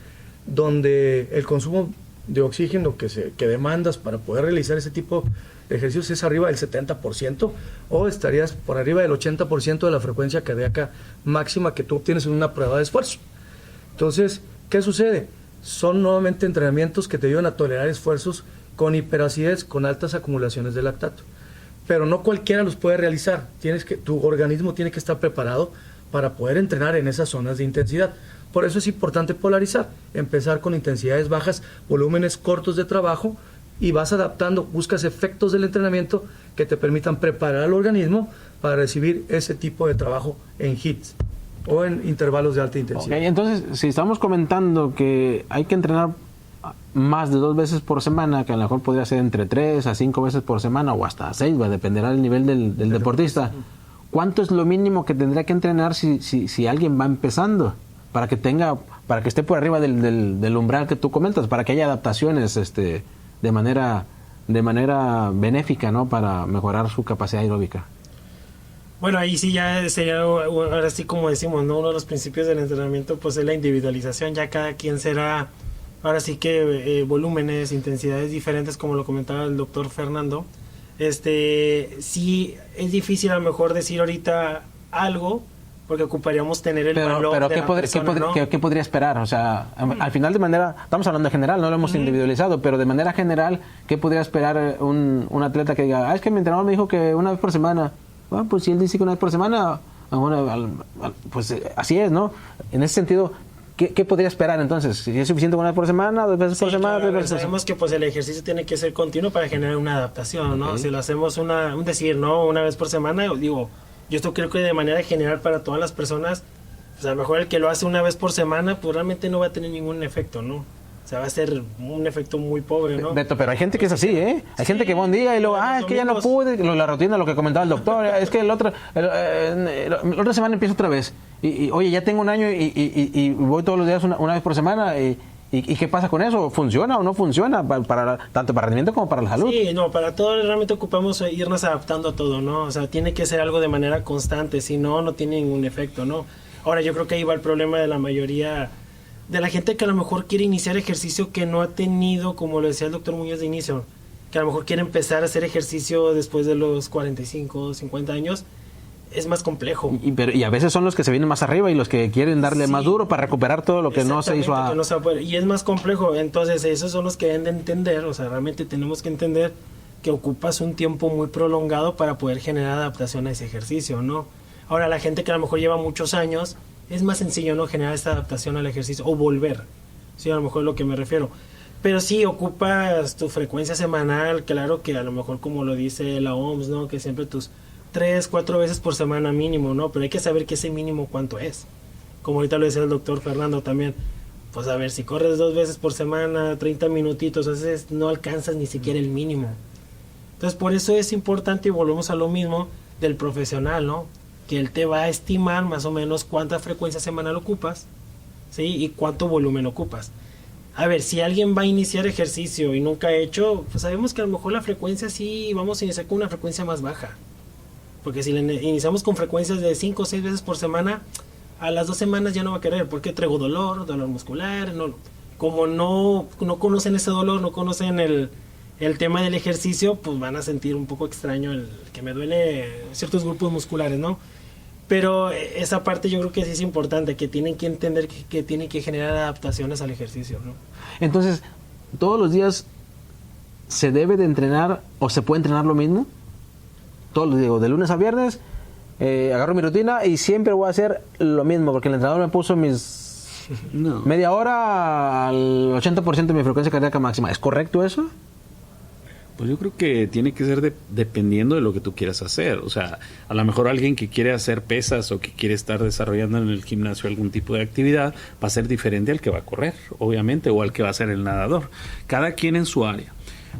donde el consumo de oxígeno que demandas para poder realizar ese tipo de ejercicios es arriba del 70% o estarías por arriba del 80% de la frecuencia cardíaca máxima que tú obtienes en una prueba de esfuerzo. Entonces, ¿qué sucede? Son nuevamente entrenamientos que te ayudan a tolerar esfuerzos con hiperacidez, con altas acumulaciones de lactato. Pero no cualquiera los puede realizar. Tu organismo tiene que estar preparado para poder entrenar en esas zonas de intensidad. Por eso es importante polarizar, empezar con intensidades bajas, volúmenes cortos de trabajo y vas adaptando, buscas efectos del entrenamiento que te permitan preparar al organismo para recibir ese tipo de trabajo en hits o en intervalos de alta intensidad. Okay, entonces, si estamos comentando que hay que entrenar más de 2 veces por semana, que a lo mejor podría ser entre 3 a 5 veces por semana o hasta 6, dependerá del nivel del deportista. ¿Cuánto es lo mínimo que tendría que entrenar si alguien va empezando? Para que esté por arriba del umbral que tú comentas, para que haya adaptaciones de manera benéfica, ¿no? Para mejorar su capacidad aeróbica. Bueno, ahí sí ya sería, ahora sí como decimos, ¿no? Uno de los principios del entrenamiento pues es la individualización, ya cada quien será, ahora sí que volúmenes, intensidades diferentes, como lo comentaba el doctor Fernando. Sí es difícil a lo mejor decir ahorita algo, porque ocuparíamos tener el valor pero de la persona, ¿no? ¿qué podría esperar? O sea, al final de manera, estamos hablando de general, no lo hemos individualizado, pero de manera general, ¿qué podría esperar un atleta que diga, es que mi entrenador me dijo que una vez por semana? Bueno, pues si él dice que una vez por semana, pues así es, ¿no? En ese sentido, ¿qué podría esperar entonces? ¿Si es suficiente una vez por semana, 2 veces por semana? Claro, 3 veces sabemos que pues el ejercicio tiene que ser continuo para generar una adaptación, ¿no? Okay. Si lo hacemos un decir, ¿no? Una vez por semana, digo, yo esto creo que de manera general para todas las personas, pues a lo mejor el que lo hace una vez por semana, pues realmente no va a tener ningún efecto, ¿no? O sea, va a ser un efecto muy pobre, ¿no? Beto, pero hay gente que es así, ¿eh? Hay gente que va un día y luego, es que ya no pude, la rutina, lo que comentaba el doctor, es que la otra semana empiezo otra vez. Y oye, ya tengo un año y voy todos los días una vez por semana. ¿Y qué pasa con eso? ¿Funciona o no funciona? Tanto para rendimiento como para la salud. Sí, no, para todo realmente ocupamos irnos adaptando a todo, ¿no? O sea, tiene que ser algo de manera constante, si no, no tiene ningún efecto, ¿no? Ahora, yo creo que ahí va el problema de la mayoría de la gente que a lo mejor quiere iniciar ejercicio que no ha tenido, como lo decía el doctor Muñoz de inicio, que a lo mejor quiere empezar a hacer ejercicio después de los 45, 50 años, es más complejo. Y a veces son los que se vienen más arriba y los que quieren darle más duro para recuperar todo lo que no se hizo y es más complejo, entonces esos son los que deben de entender, o sea, realmente tenemos que entender que ocupas un tiempo muy prolongado para poder generar adaptación a ese ejercicio, ¿no? Ahora, la gente que a lo mejor lleva muchos años, es más sencillo, ¿no? Generar esta adaptación al ejercicio o volver, sí, a lo mejor es lo que me refiero. Pero sí, ocupas tu frecuencia semanal, claro que a lo mejor como lo dice la OMS, ¿no? Que siempre tus 3, 4 veces por semana mínimo, ¿no? Pero hay que saber que ese mínimo cuánto es. Como ahorita lo decía el doctor Fernando también, pues a ver, si corres 2 veces por semana, 30 minutitos, a veces no alcanzas ni siquiera el mínimo. Entonces por eso es importante, y volvemos a lo mismo, del profesional, ¿no? Que él te va a estimar más o menos cuánta frecuencia semanal ocupas, ¿sí? Y cuánto volumen ocupas. A ver, si alguien va a iniciar ejercicio y nunca ha hecho, pues sabemos que a lo mejor la frecuencia sí, vamos a iniciar con una frecuencia más baja. Porque si iniciamos con frecuencias de 5 o 6 veces por semana, a las 2 semanas ya no va a querer, porque traigo dolor muscular, como no conocen ese dolor, no conocen el tema del ejercicio, pues van a sentir un poco extraño el que me duele ciertos grupos musculares, ¿no? Pero esa parte yo creo que sí es importante, que tienen que entender que tienen que generar adaptaciones al ejercicio, ¿no? Entonces, todos los días ¿se debe de entrenar o se puede entrenar lo mismo? Todo, digo, de lunes a viernes, agarro mi rutina y siempre voy a hacer lo mismo, porque el entrenador me puso media hora al 80% de mi frecuencia cardíaca máxima. ¿Es correcto eso? Pues yo creo que tiene que ser dependiendo de lo que tú quieras hacer. O sea, a lo mejor alguien que quiere hacer pesas o que quiere estar desarrollando en el gimnasio algún tipo de actividad va a ser diferente al que va a correr, obviamente, o al que va a ser el nadador. Cada quien en su área.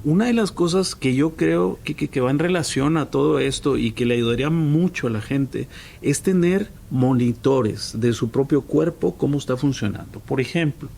Una de las cosas que yo creo que va en relación a todo esto y que le ayudaría mucho a la gente es tener monitores de su propio cuerpo, cómo está funcionando. Por ejemplo,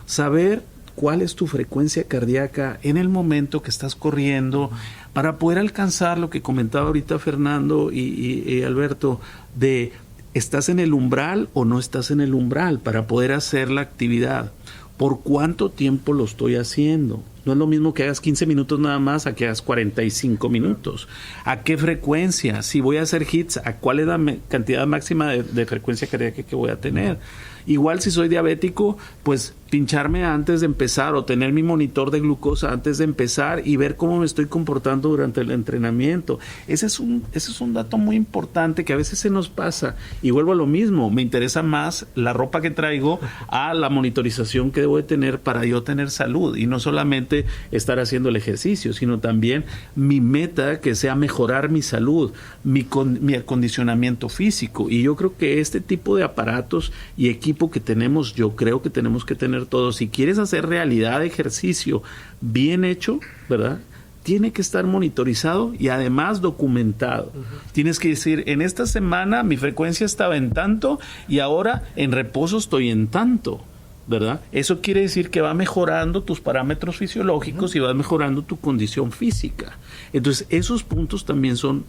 saber cuál es tu frecuencia cardíaca en el momento que estás corriendo para poder alcanzar lo que comentaba ahorita Fernando y Alberto, de ¿estás en el umbral o no estás en el umbral para poder hacer la actividad? ¿Por cuánto tiempo lo estoy haciendo? No es lo mismo que hagas 15 minutos nada más a que hagas 45 minutos. ¿A qué frecuencia? Si voy a hacer hits, ¿a cuál es la cantidad máxima de frecuencia cardíaca que voy a tener? Igual si soy diabético, pues pincharme antes de empezar o tener mi monitor de glucosa antes de empezar y ver cómo me estoy comportando durante el entrenamiento. Ese es un dato muy importante que a veces se nos pasa. Y vuelvo a lo mismo, me interesa más la ropa que traigo a la monitorización que debo de tener para yo tener salud. Y no solamente estar haciendo el ejercicio, sino también mi meta que sea mejorar mi salud, mi acondicionamiento físico. Y yo creo que este tipo de aparatos y equipos que tenemos, yo creo que tenemos que tener todos. Si quieres hacer realidad ejercicio bien hecho, ¿verdad? Tiene que estar monitorizado y además documentado. Tienes que decir, en esta semana mi frecuencia estaba en tanto y ahora en reposo estoy en tanto, ¿verdad? Eso quiere decir que va mejorando tus parámetros fisiológicos y va mejorando tu condición física. Entonces, esos puntos también son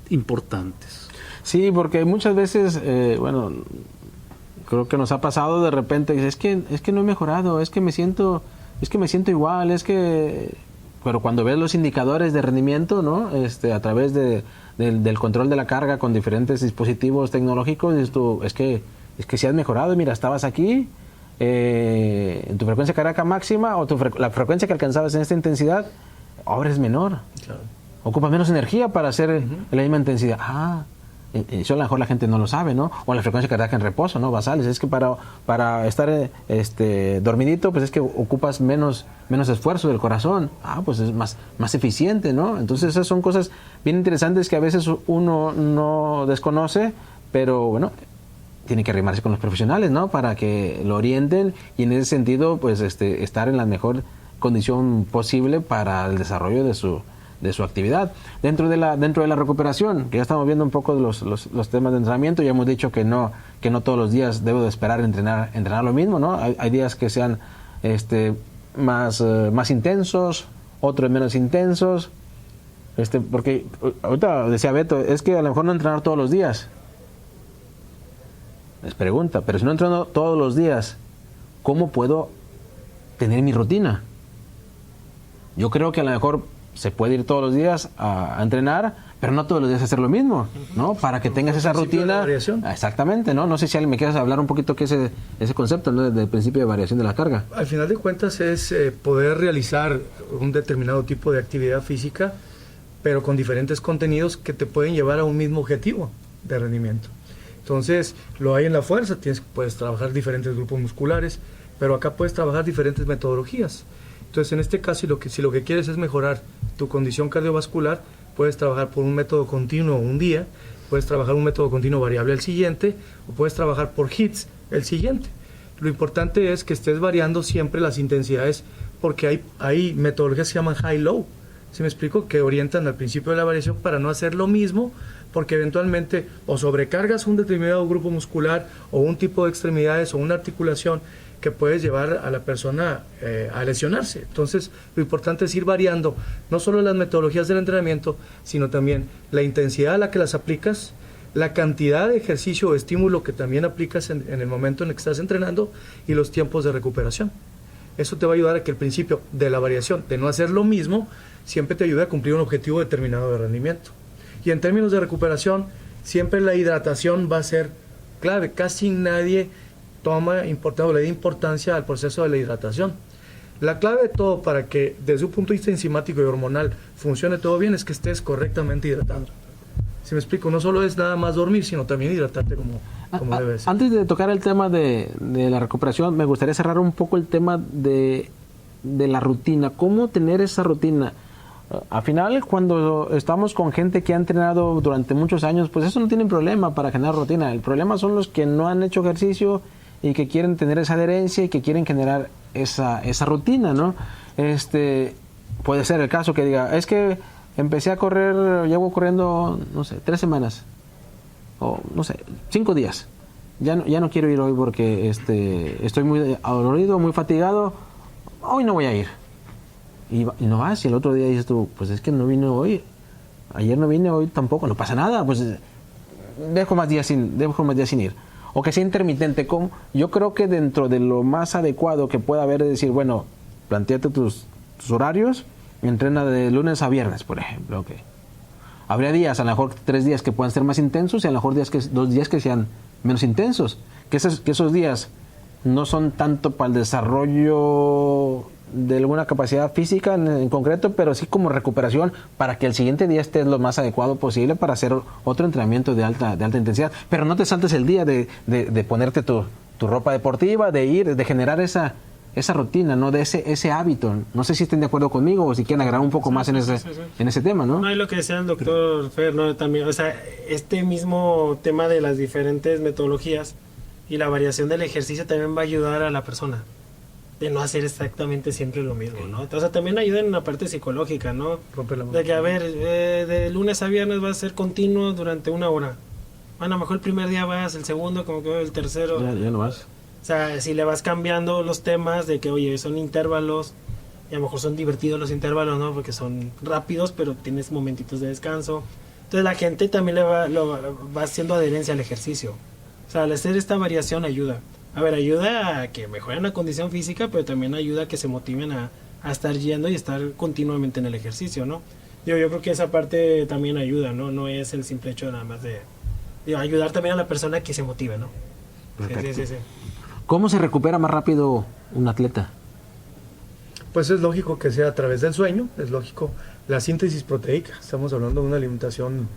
importantes. Sí, porque muchas veces, creo que nos ha pasado de repente, es que no he mejorado, es que me siento igual, pero cuando ves los indicadores de rendimiento, ¿no? A través del control de la carga con diferentes dispositivos tecnológicos, dices tú, es que si has mejorado, mira, estabas aquí, en tu frecuencia cardíaca máxima, o la frecuencia que alcanzabas en esta intensidad, ahora es menor. Claro. Ocupas menos energía para hacer la misma intensidad. Eso a lo mejor la gente no lo sabe, ¿no? O la frecuencia cardíaca en reposo, ¿no? Basales. Es que para estar dormidito, pues es que ocupas menos esfuerzo del corazón. Pues es más eficiente, ¿no? Entonces esas son cosas bien interesantes que a veces uno no desconoce, pero bueno, tiene que arrimarse con los profesionales, ¿no? Para que lo orienten y en ese sentido, pues estar en la mejor condición posible para el desarrollo de su actividad. Dentro de la recuperación, que ya estamos viendo un poco de los temas de entrenamiento, ya hemos dicho que no todos los días debo de esperar entrenar lo mismo, ¿no? Hay días que sean más intensos, otros menos intensos, porque ahorita decía Beto, es que a lo mejor no entrenar todos los días. Les pregunta, pero si no entreno todos los días, ¿cómo puedo tener mi rutina? Yo creo que a lo mejor se puede ir todos los días a entrenar, pero no todos los días hacer lo mismo, ¿no? Para que tengas esa rutina. Exactamente, ¿no? No sé si alguien me quieras hablar un poquito que ese concepto, ¿no? Del principio de variación de la carga. Al final de cuentas es poder realizar un determinado tipo de actividad física, pero con diferentes contenidos que te pueden llevar a un mismo objetivo de rendimiento. Entonces, lo hay en la fuerza, puedes trabajar diferentes grupos musculares, pero acá puedes trabajar diferentes metodologías. Entonces, en este caso, si lo que quieres es mejorar tu condición cardiovascular, puedes trabajar por un método continuo un día, puedes trabajar un método continuo variable el siguiente, o puedes trabajar por hits el siguiente. Lo importante es que estés variando siempre las intensidades, porque hay metodologías que se llaman high-low, ¿sí me explico? Que orientan al principio de la variación para no hacer lo mismo, porque eventualmente o sobrecargas un determinado grupo muscular o un tipo de extremidades o una articulación que puedes llevar a la persona a lesionarse. Entonces, lo importante es ir variando no solo las metodologías del entrenamiento, sino también la intensidad a la que las aplicas, la cantidad de ejercicio o estímulo que también aplicas en el momento en el que estás entrenando y los tiempos de recuperación. Eso te va a ayudar a que el principio de la variación, de no hacer lo mismo, siempre te ayude a cumplir un objetivo determinado de rendimiento. Y en términos de recuperación, siempre la hidratación va a ser clave. Casi nadie toma importancia o le da importancia al proceso de la hidratación. La clave de todo para que desde un punto de vista enzimático y hormonal funcione todo bien es que estés correctamente hidratado. Si me explico, no solo es nada más dormir, sino también hidratarte como debe ser. Antes de tocar el tema de la recuperación, me gustaría cerrar un poco el tema de la rutina. ¿Cómo tener esa rutina? Al final, cuando estamos con gente que ha entrenado durante muchos años, pues eso no tiene problema para generar rutina. El problema son los que no han hecho ejercicio y que quieren tener esa adherencia y que quieren generar esa rutina, ¿no? Puede ser el caso que diga, es que empecé a correr, llevo corriendo, no sé, 3 semanas, o no sé, 5 días. Ya no quiero ir hoy porque estoy muy adolorido, muy fatigado, hoy no voy a ir. Y no vas, y el otro día dices tú, pues es que no vine hoy, ayer no vine, hoy tampoco, no pasa nada, pues dejo más días sin ir. O que sea intermitente. Yo creo que dentro de lo más adecuado que pueda haber es decir, bueno, plantéate tus horarios, entrena de lunes a viernes, por ejemplo. Okay. Habría días, a lo mejor 3 días que puedan ser más intensos y a lo mejor 2 días que sean menos intensos. Que esos días no son tanto para el desarrollo de alguna capacidad física en concreto, pero sí como recuperación para que el siguiente día estés lo más adecuado posible para hacer otro entrenamiento de alta intensidad. Pero no te saltes el día de ponerte tu ropa deportiva, de generar esa rutina, ¿no? De ese hábito. No sé si estén de acuerdo conmigo o si quieren agregar un poco más en ese tema, ¿no? No, es lo que decía el doctor Fer, ¿no? También, o sea, este mismo tema de las diferentes metodologías y la variación del ejercicio también va a ayudar a la persona de no hacer exactamente siempre lo mismo, ¿no? O sea, también ayuda en la parte psicológica, ¿no? De que, a ver, de lunes a viernes va a ser continuo durante 1 hora. Bueno, a lo mejor el primer día vas, el segundo, como que el tercero. Ya no vas. O sea, si le vas cambiando los temas de que, oye, son intervalos, y a lo mejor son divertidos los intervalos, ¿no? Porque son rápidos, pero tienes momentitos de descanso. Entonces la gente también va haciendo adherencia al ejercicio. O sea, al hacer esta variación ayuda. A ver, ayuda a que mejoren la condición física, pero también ayuda a que se motiven a estar yendo y estar continuamente en el ejercicio, ¿no? Yo creo que esa parte también ayuda, ¿no? No es el simple hecho nada más de ayudar también a la persona que se motive, ¿no? Sí. ¿Cómo se recupera más rápido un atleta? Pues es lógico que sea a través del sueño, es lógico la síntesis proteica. Estamos hablando de una alimentación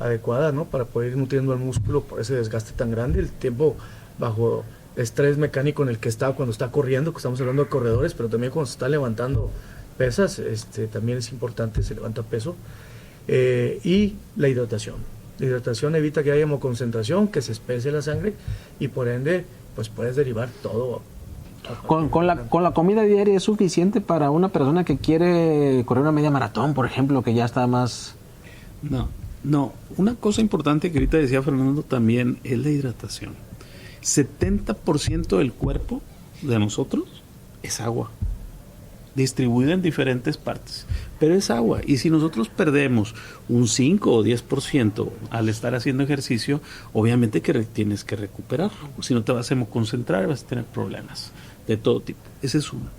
adecuada, ¿no? Para poder ir nutriendo al músculo por ese desgaste tan grande, el tiempo bajo estrés mecánico en el que está cuando está corriendo, que estamos hablando de corredores, pero también cuando se está levantando pesas, también es importante, se levanta peso. Y la hidratación. La hidratación evita que haya hemoconcentración, que se espese la sangre y por ende, pues puedes derivar todo. Con la comida diaria es suficiente para una persona que quiere correr una media maratón, por ejemplo, que ya está más... No. Una cosa importante que ahorita decía Fernando también es la hidratación. 70% del cuerpo de nosotros es agua, distribuida en diferentes partes, pero es agua. Y si nosotros perdemos un 5 o 10% al estar haciendo ejercicio, obviamente que tienes que recuperar. Si no te vas a concentrar, vas a tener problemas de todo tipo. Esa es una.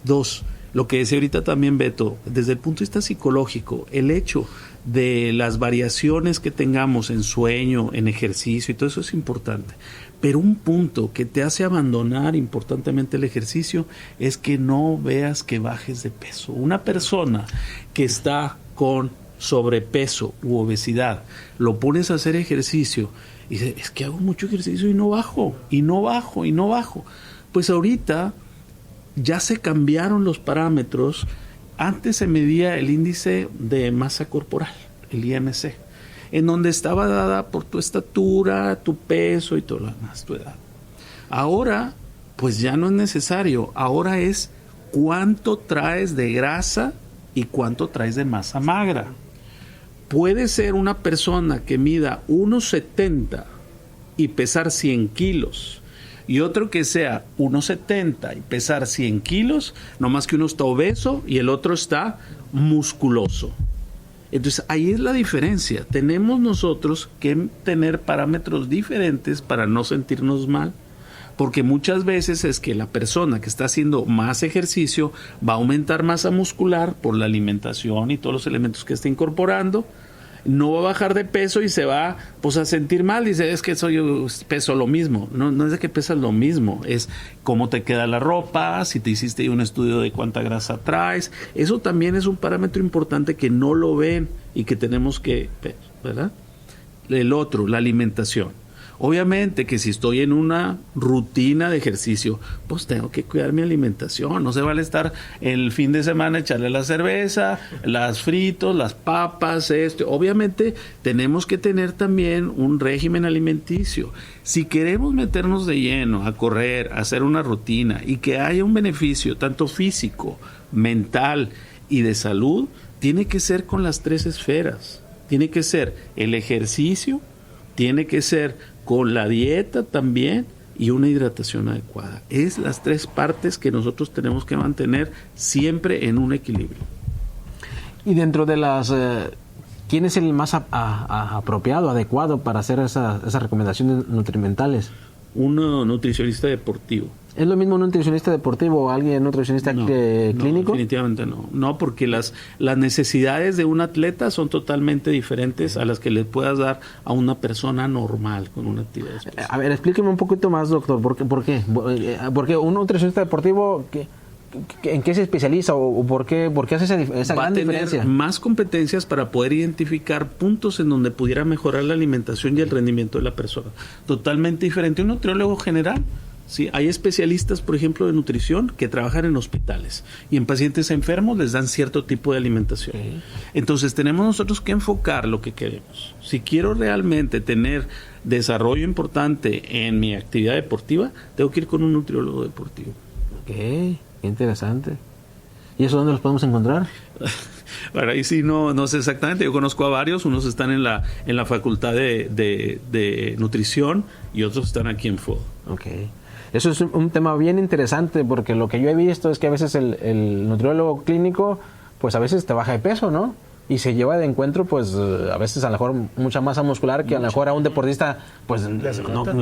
2, lo que decía ahorita también Beto, desde el punto de vista psicológico, el hecho de las variaciones que tengamos en sueño, en ejercicio y todo eso es importante. Pero un punto que te hace abandonar importantemente el ejercicio es que no veas que bajes de peso. Una persona que está con sobrepeso u obesidad, lo pones a hacer ejercicio y dice, es que hago mucho ejercicio y no bajo. Pues ahorita ya se cambiaron los parámetros. Antes se medía el índice de masa corporal, el IMC, en donde estaba dada por tu estatura, tu peso y todo lo demás, tu edad. Ahora, pues ya no es necesario. Ahora es cuánto traes de grasa y cuánto traes de masa magra. Puede ser una persona que mida 1,70 y pesar 100 kilos, y otro que sea 1,70 y pesar 100 kilos, nomás que uno está obeso y el otro está musculoso. Entonces ahí es la diferencia. Tenemos nosotros que tener parámetros diferentes para no sentirnos mal, porque muchas veces es que la persona que está haciendo más ejercicio va a aumentar masa muscular por la alimentación y todos los elementos que está incorporando, no va a bajar de peso y se va pues a sentir mal. Dice, es que peso lo mismo. No es de que pesas lo mismo, es cómo te queda la ropa, si te hiciste un estudio de cuánta grasa traes. Eso también es un parámetro importante que no lo ven y que tenemos que ver, ¿verdad? El otro, la alimentación. Obviamente que si estoy en una rutina de ejercicio, pues tengo que cuidar mi alimentación. No se vale estar el fin de semana echarle la cerveza, las fritos, las papas, esto. Obviamente tenemos que tener también un régimen alimenticio. Si queremos meternos de lleno a correr, a hacer una rutina y que haya un beneficio tanto físico, mental y de salud, tiene que ser con las 3 esferas. Tiene que ser el ejercicio, tiene que ser con la dieta también y una hidratación adecuada. Es las 3 partes que nosotros tenemos que mantener siempre en un equilibrio. Y dentro de las... ¿quién es el más apropiado, adecuado para hacer esas recomendaciones nutrimentales? Un nutricionista deportivo. ¿Es lo mismo un nutricionista deportivo o alguien nutricionista clínico? No, definitivamente no. No, porque las necesidades de un atleta son totalmente diferentes a las que le puedas dar a una persona normal con una actividad especial. A ver, explíqueme un poquito más, doctor. ¿Por qué? Porque un nutricionista deportivo... ¿En qué se especializa o por qué hace esa gran diferencia? Va a tener más competencias para poder identificar puntos en donde pudiera mejorar la alimentación y el rendimiento de la persona. Totalmente diferente. Un nutriólogo general, ¿sí? Hay especialistas, por ejemplo, de nutrición que trabajan en hospitales y en pacientes enfermos les dan cierto tipo de alimentación. Okay. Entonces tenemos nosotros que enfocar lo que queremos. Si quiero realmente tener desarrollo importante en mi actividad deportiva, tengo que ir con un nutriólogo deportivo. Ok. Interesante. ¿Y eso dónde los podemos encontrar? Bueno, ahí sí no sé exactamente. Yo conozco a varios. Unos están en la facultad de nutrición y otros están aquí en FOD. Ok. Eso es un tema bien interesante porque lo que yo he visto es que a veces el nutriólogo clínico pues a veces te baja de peso, ¿no? Y se lleva de encuentro, pues, a veces a lo mejor mucha masa muscular que a lo mejor a un deportista, pues, le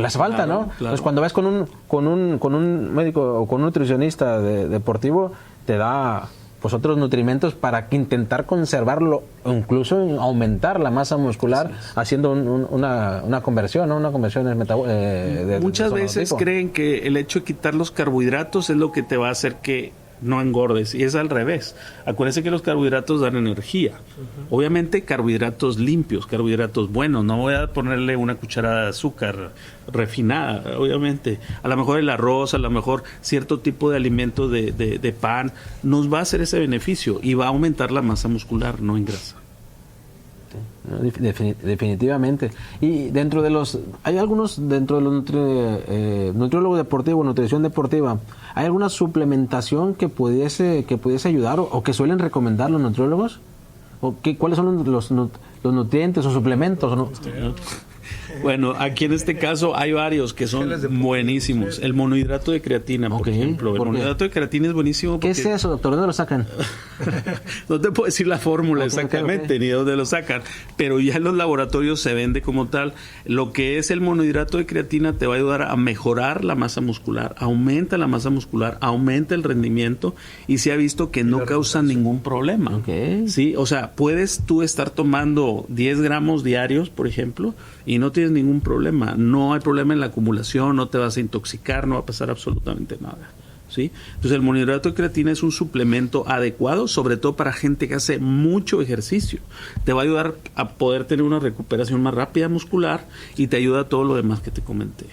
hace falta, ¿no? Claro. Entonces, cuando vas con un médico o con un nutricionista deportivo, te da, pues, otros nutrimentos para que intentar conservarlo, o incluso aumentar la masa muscular, haciendo una conversión, ¿no? Una conversión Muchas veces creen que el hecho de quitar los carbohidratos es lo que te va a hacer que no engordes, y es al revés. Acuérdense que los carbohidratos dan energía. Obviamente carbohidratos limpios, carbohidratos buenos. No voy a ponerle una cucharada de azúcar refinada, obviamente. A lo mejor el arroz, a lo mejor cierto tipo de alimento de pan nos va a hacer ese beneficio y va a aumentar la masa muscular, no en grasa. Definitivamente. Y hay algunos dentro de los nutriólogos deportivos, nutrición deportiva, ¿hay alguna suplementación que pudiese ayudar o que suelen recomendar los nutriólogos? ¿O cuáles son los nutrientes o suplementos? ¿No? Bueno, aquí en este caso hay varios que son buenísimos. El monohidrato de creatina, por ejemplo. El monohidrato de creatina es buenísimo. ¿Qué es eso, doctor? ¿Dónde lo sacan? No te puedo decir la fórmula exactamente, ni dónde lo sacan, pero ya en los laboratorios se vende como tal. Lo que es el monohidrato de creatina te va a ayudar a mejorar la masa muscular, aumenta la masa muscular, aumenta el rendimiento y se ha visto que no causa ningún problema. ¿Sí? O sea, puedes tú estar tomando 10 gramos diarios, por ejemplo, y no tienes ningún problema. No hay problema en la acumulación, no te vas a intoxicar, no va a pasar absolutamente nada. ¿Sí? Entonces el monohidrato de creatina es un suplemento adecuado, sobre todo para gente que hace mucho ejercicio. Te va a ayudar a poder tener una recuperación más rápida muscular y te ayuda a todo lo demás que te comenté.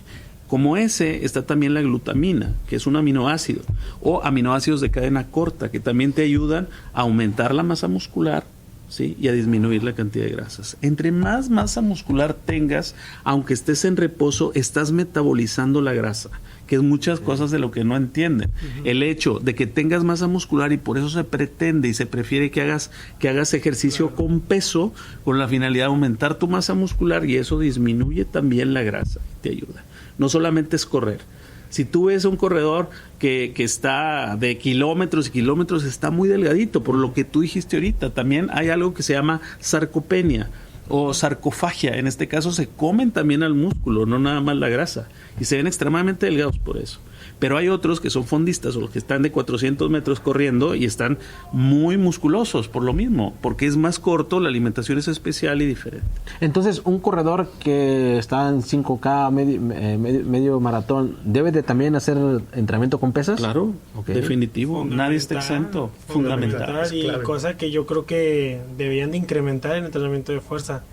Como ese está también la glutamina, que es un aminoácido, o aminoácidos de cadena corta, que también te ayudan a aumentar la masa muscular, ¿sí? Y a disminuir la cantidad de grasas. Entre más masa muscular tengas, aunque estés en reposo, estás metabolizando la grasa, que es muchas cosas de lo que no entienden. El hecho de que tengas masa muscular y por eso se pretende y se prefiere que hagas ejercicio con peso, con la finalidad de aumentar tu masa muscular, y eso disminuye también la grasa y te ayuda. No solamente es correr. Si tú ves a un corredor que está de kilómetros y kilómetros, está muy delgadito, por lo que tú dijiste ahorita. También hay algo que se llama sarcopenia o sarcofagia. En este caso se comen también al músculo, no nada más la grasa. Y se ven extremadamente delgados por eso. Pero hay otros que son fondistas o los que están de 400 metros corriendo y están muy musculosos por lo mismo, porque es más corto, la alimentación es especial y diferente. Entonces, un corredor que está en 5K, medio maratón, ¿debe de también hacer entrenamiento con pesas? Claro, Okay. definitivo, nadie está exento, fundamental. Y cosa que yo creo que deberían de incrementar el entrenamiento de fuerza.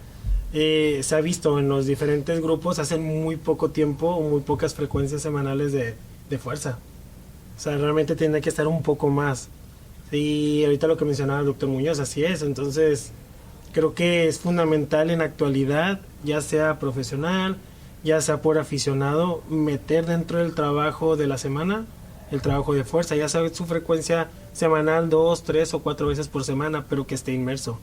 Se ha visto en los diferentes grupos, hacen muy poco tiempo o muy pocas frecuencias semanales de fuerza. O sea, realmente tiene que estar un poco más. Y ahorita lo que mencionaba el doctor Muñoz, así es. Entonces, creo que es fundamental en la actualidad, ya sea profesional, ya sea por aficionado, meter dentro del trabajo de la semana el trabajo de fuerza, ya sea su frecuencia semanal 2, 3 o 4 veces por semana, pero que esté inmerso.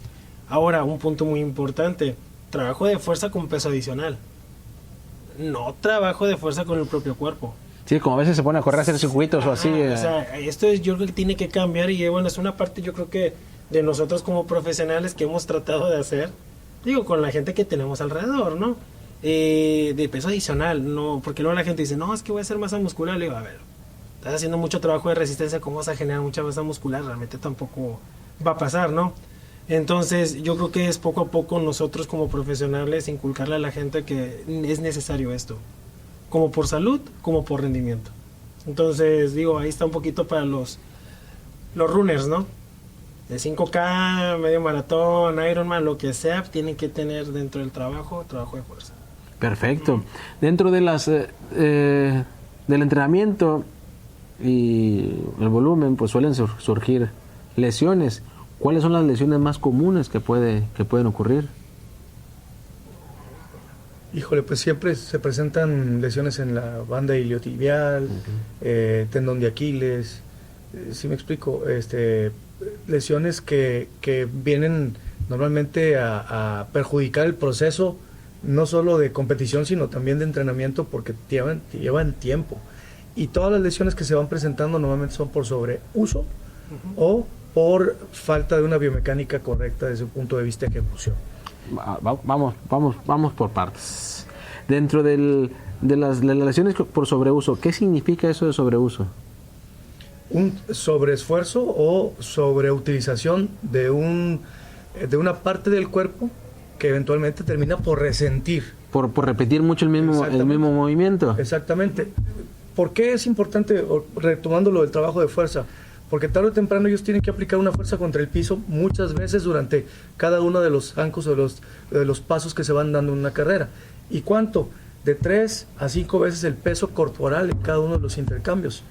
Ahora, un punto muy importante, trabajo de fuerza con peso adicional, no trabajo de fuerza con el propio cuerpo. Sí, como a veces se pone a correr a hacer circuitos o así. O sea, esto es, yo creo que tiene que cambiar y bueno, es una parte yo creo que de nosotros como profesionales que hemos tratado de hacer, digo, con la gente que tenemos alrededor, ¿no? De peso adicional, no, porque luego la gente dice, no, es que voy a hacer masa muscular. Le digo, a ver, estás haciendo mucho trabajo de resistencia, ¿cómo vas a generar mucha masa muscular? Realmente tampoco va a pasar, ¿no? Entonces, yo creo que es poco a poco nosotros como profesionales inculcarle a la gente que es necesario esto, como por salud, como por rendimiento. Entonces, digo, ahí está un poquito para los runners, ¿no? De 5K, medio maratón, Ironman, lo que sea, tienen que tener dentro del trabajo de fuerza. Perfecto. Dentro de las del entrenamiento y el volumen, pues suelen surgir lesiones. ¿Cuáles son las lesiones más comunes que pueden ocurrir? Híjole, pues siempre se presentan lesiones en la banda iliotibial, tendón de Aquiles, ¿sí me explico? Lesiones que vienen normalmente a perjudicar el proceso, no solo de competición, sino también de entrenamiento, porque llevan tiempo. Y todas las lesiones que se van presentando normalmente son por sobreuso o por falta de una biomecánica correcta desde un punto de vista de ejecución. Vamos por partes. Dentro de las lesiones por sobreuso, ¿qué significa eso de sobreuso? Un sobreesfuerzo o sobreutilización de una parte del cuerpo que eventualmente termina por resentir. Por repetir mucho el mismo movimiento. Exactamente. ¿Por qué es importante, retomando lo del trabajo de fuerza? Porque tarde o temprano ellos tienen que aplicar una fuerza contra el piso muchas veces durante cada uno de los zancos o de los pasos que se van dando en una carrera. ¿Y cuánto? De 3 a 5 veces el peso corporal en cada uno de los intercambios.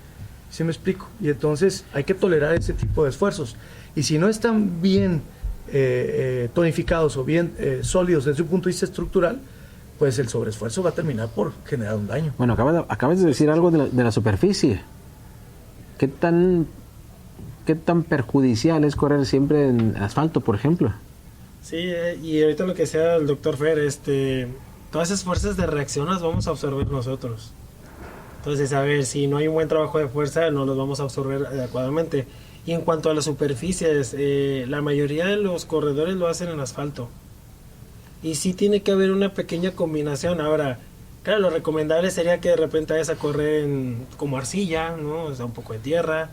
¿Sí me explico? Y entonces hay que tolerar ese tipo de esfuerzos. Y si no están bien tonificados o bien sólidos desde un punto de vista estructural, pues el sobreesfuerzo va a terminar por generar un daño. Bueno, acabas de decir algo de la superficie. ¿Qué tan perjudicial es correr siempre en asfalto, por ejemplo? Sí, y ahorita lo que sea el doctor Fer, todas esas fuerzas de reacción las vamos a absorber nosotros. Entonces, a ver, si no hay un buen trabajo de fuerza, no los vamos a absorber adecuadamente. Y en cuanto a las superficies, la mayoría de los corredores lo hacen en asfalto. Y sí tiene que haber una pequeña combinación. Ahora, claro, lo recomendable sería que de repente vayas a correr como arcilla, ¿no? O sea, un poco de tierra.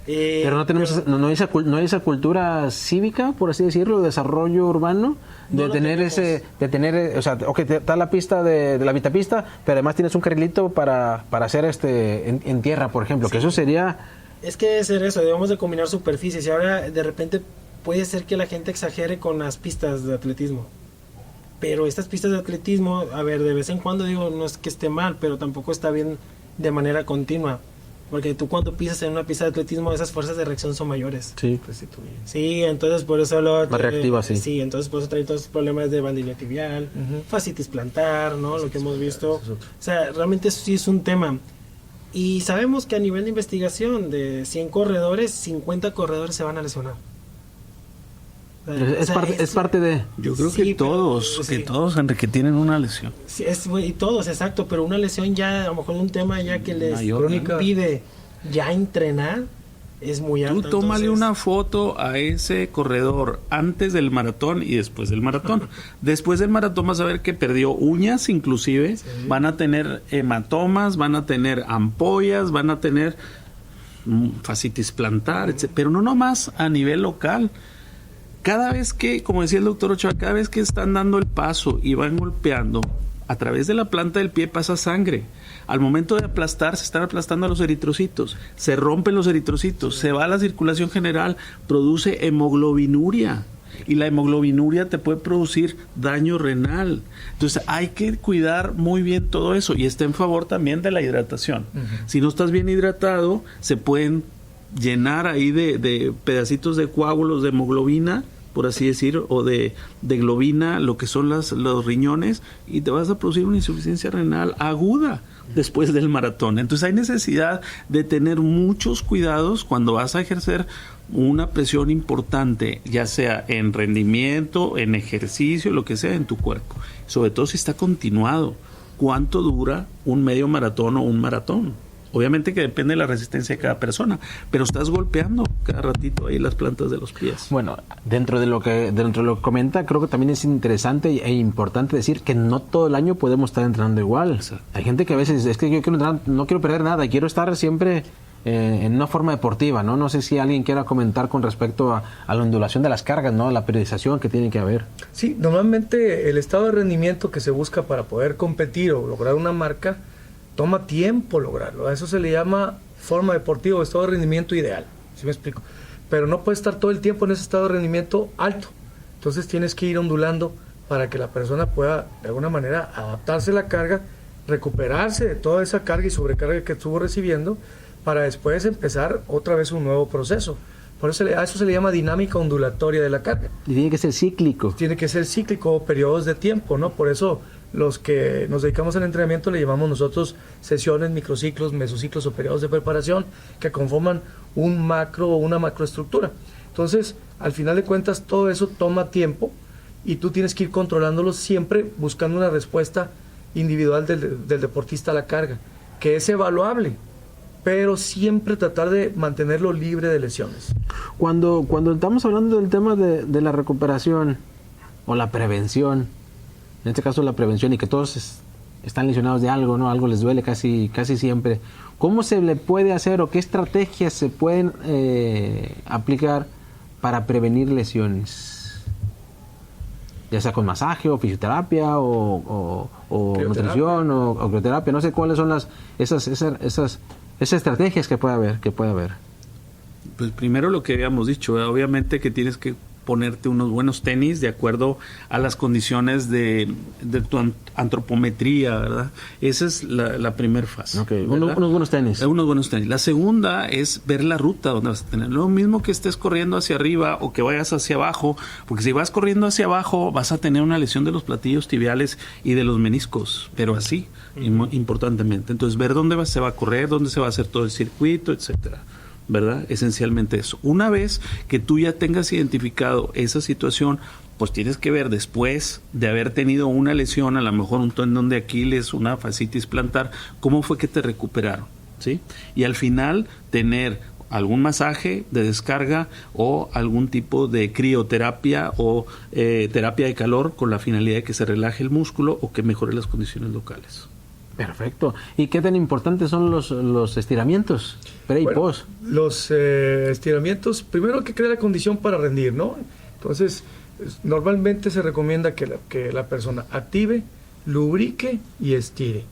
Pero no hay esa cultura cívica, por así decirlo, de desarrollo urbano, o sea, está la pista de la mitapista, pero además tienes un carrilito para hacer en tierra, por ejemplo, sí. Que eso sería... Es que debe ser eso, debemos de combinar superficies y ahora de repente puede ser que la gente exagere con las pistas de atletismo. Pero estas pistas de atletismo, a ver, de vez en cuando digo, no es que esté mal, pero tampoco está bien de manera continua. Porque tú cuando pisas en una pista de atletismo, esas fuerzas de reacción son mayores. Sí. Sí, entonces por eso más reactiva, sí. Sí, entonces por eso trae todos los problemas de banda iliotibial, fascitis plantar, ¿no? Lo que hemos visto. O sea, realmente eso sí es un tema. Y sabemos que a nivel de investigación, de 100 corredores, 50 corredores se van a lesionar. Es parte de... Yo creo que todos, Enrique, tienen una lesión. Sí, y todos, exacto, pero una lesión ya, a lo mejor un tema ya que les impide ya entrenar, es muy alta. Tú tómale entonces, una foto a ese corredor antes del maratón y después del maratón. Después del maratón vas a ver que perdió uñas inclusive, van a tener hematomas, van a tener ampollas, van a tener fascitis plantar, etc. Pero no nomás a nivel local. Cada vez que, como decía el doctor Ochoa, cada vez que están dando el paso y van golpeando, a través de la planta del pie pasa sangre. Al momento de aplastar, se están aplastando los eritrocitos, se rompen los eritrocitos, se va a la circulación general, produce hemoglobinuria. Y la hemoglobinuria te puede producir daño renal. Entonces hay que cuidar muy bien todo eso. Y está en favor también de la hidratación. Si no estás bien hidratado, se pueden llenar ahí de pedacitos de coágulos de hemoglobina, por así decir, o de globina, lo que son los riñones, y te vas a producir una insuficiencia renal aguda después del maratón. Entonces hay necesidad de tener muchos cuidados cuando vas a ejercer una presión importante, ya sea en rendimiento, en ejercicio, lo que sea en tu cuerpo. Sobre todo si está continuado. ¿Cuánto dura un medio maratón o un maratón? Obviamente que depende de la resistencia de cada persona, pero estás golpeando cada ratito ahí las plantas de los pies. Bueno, dentro de lo que comenta, creo que también es interesante e importante decir que no todo el año podemos estar entrenando igual. Exacto. Hay gente que a veces es que yo quiero entrenar, no quiero perder nada, quiero estar siempre en una forma deportiva, ¿no? No sé si alguien quiera comentar con respecto a la ondulación de las cargas, ¿no? La periodización que tiene que haber. Sí, normalmente el estado de rendimiento que se busca para poder competir o lograr una marca toma tiempo lograrlo. A eso se le llama forma deportiva o estado de rendimiento ideal, ¿sí me explico? Pero no puedes estar todo el tiempo en ese estado de rendimiento alto. Entonces tienes que ir ondulando para que la persona pueda de alguna manera adaptarse a la carga, recuperarse de toda esa carga y sobrecarga que estuvo recibiendo para después empezar otra vez un nuevo proceso. Por eso a eso se le llama dinámica ondulatoria de la carga. Y tiene que ser cíclico. Tiene que ser cíclico, periodos de tiempo, ¿no? Por eso los que nos dedicamos al entrenamiento le llamamos nosotros sesiones, microciclos, mesociclos o periodos de preparación que conforman un macro o una macroestructura. Entonces, al final de cuentas, todo eso toma tiempo y tú tienes que ir controlándolo siempre buscando una respuesta individual del deportista a la carga, que es evaluable, pero siempre tratar de mantenerlo libre de lesiones. Cuando estamos hablando del tema de la recuperación o la prevención, en este caso la prevención, y que todos están lesionados de algo, ¿no? Algo les duele casi siempre. ¿Cómo se le puede hacer o qué estrategias se pueden aplicar para prevenir lesiones? Ya sea con masaje o fisioterapia o nutrición o crioterapia, no sé cuáles son esas estrategias que puede haber. Pues primero lo que habíamos dicho, obviamente que tienes que ponerte unos buenos tenis de acuerdo a las condiciones de tu antropometría, ¿verdad? Esa es la primera fase. Okay. Unos buenos tenis. Unos buenos tenis. La segunda es ver la ruta donde vas a tener. Lo mismo que estés corriendo hacia arriba o que vayas hacia abajo, porque si vas corriendo hacia abajo vas a tener una lesión de los platillos tibiales y de los meniscos, pero así, importantemente. Entonces, ver dónde se va a correr, dónde se va a hacer todo el circuito, etcétera, ¿verdad? Esencialmente eso. Una vez que tú ya tengas identificado esa situación, pues tienes que ver después de haber tenido una lesión, a lo mejor un tendón de Aquiles, una fascitis plantar, cómo fue que te recuperaron, ¿sí? Y al final tener algún masaje de descarga o algún tipo de crioterapia o terapia de calor con la finalidad de que se relaje el músculo o que mejore las condiciones locales. Perfecto. ¿Y qué tan importantes son los estiramientos pre y post? Los estiramientos, primero hay que crear la condición para rendir, ¿no? Entonces, normalmente se recomienda que la persona active, lubrique y estire.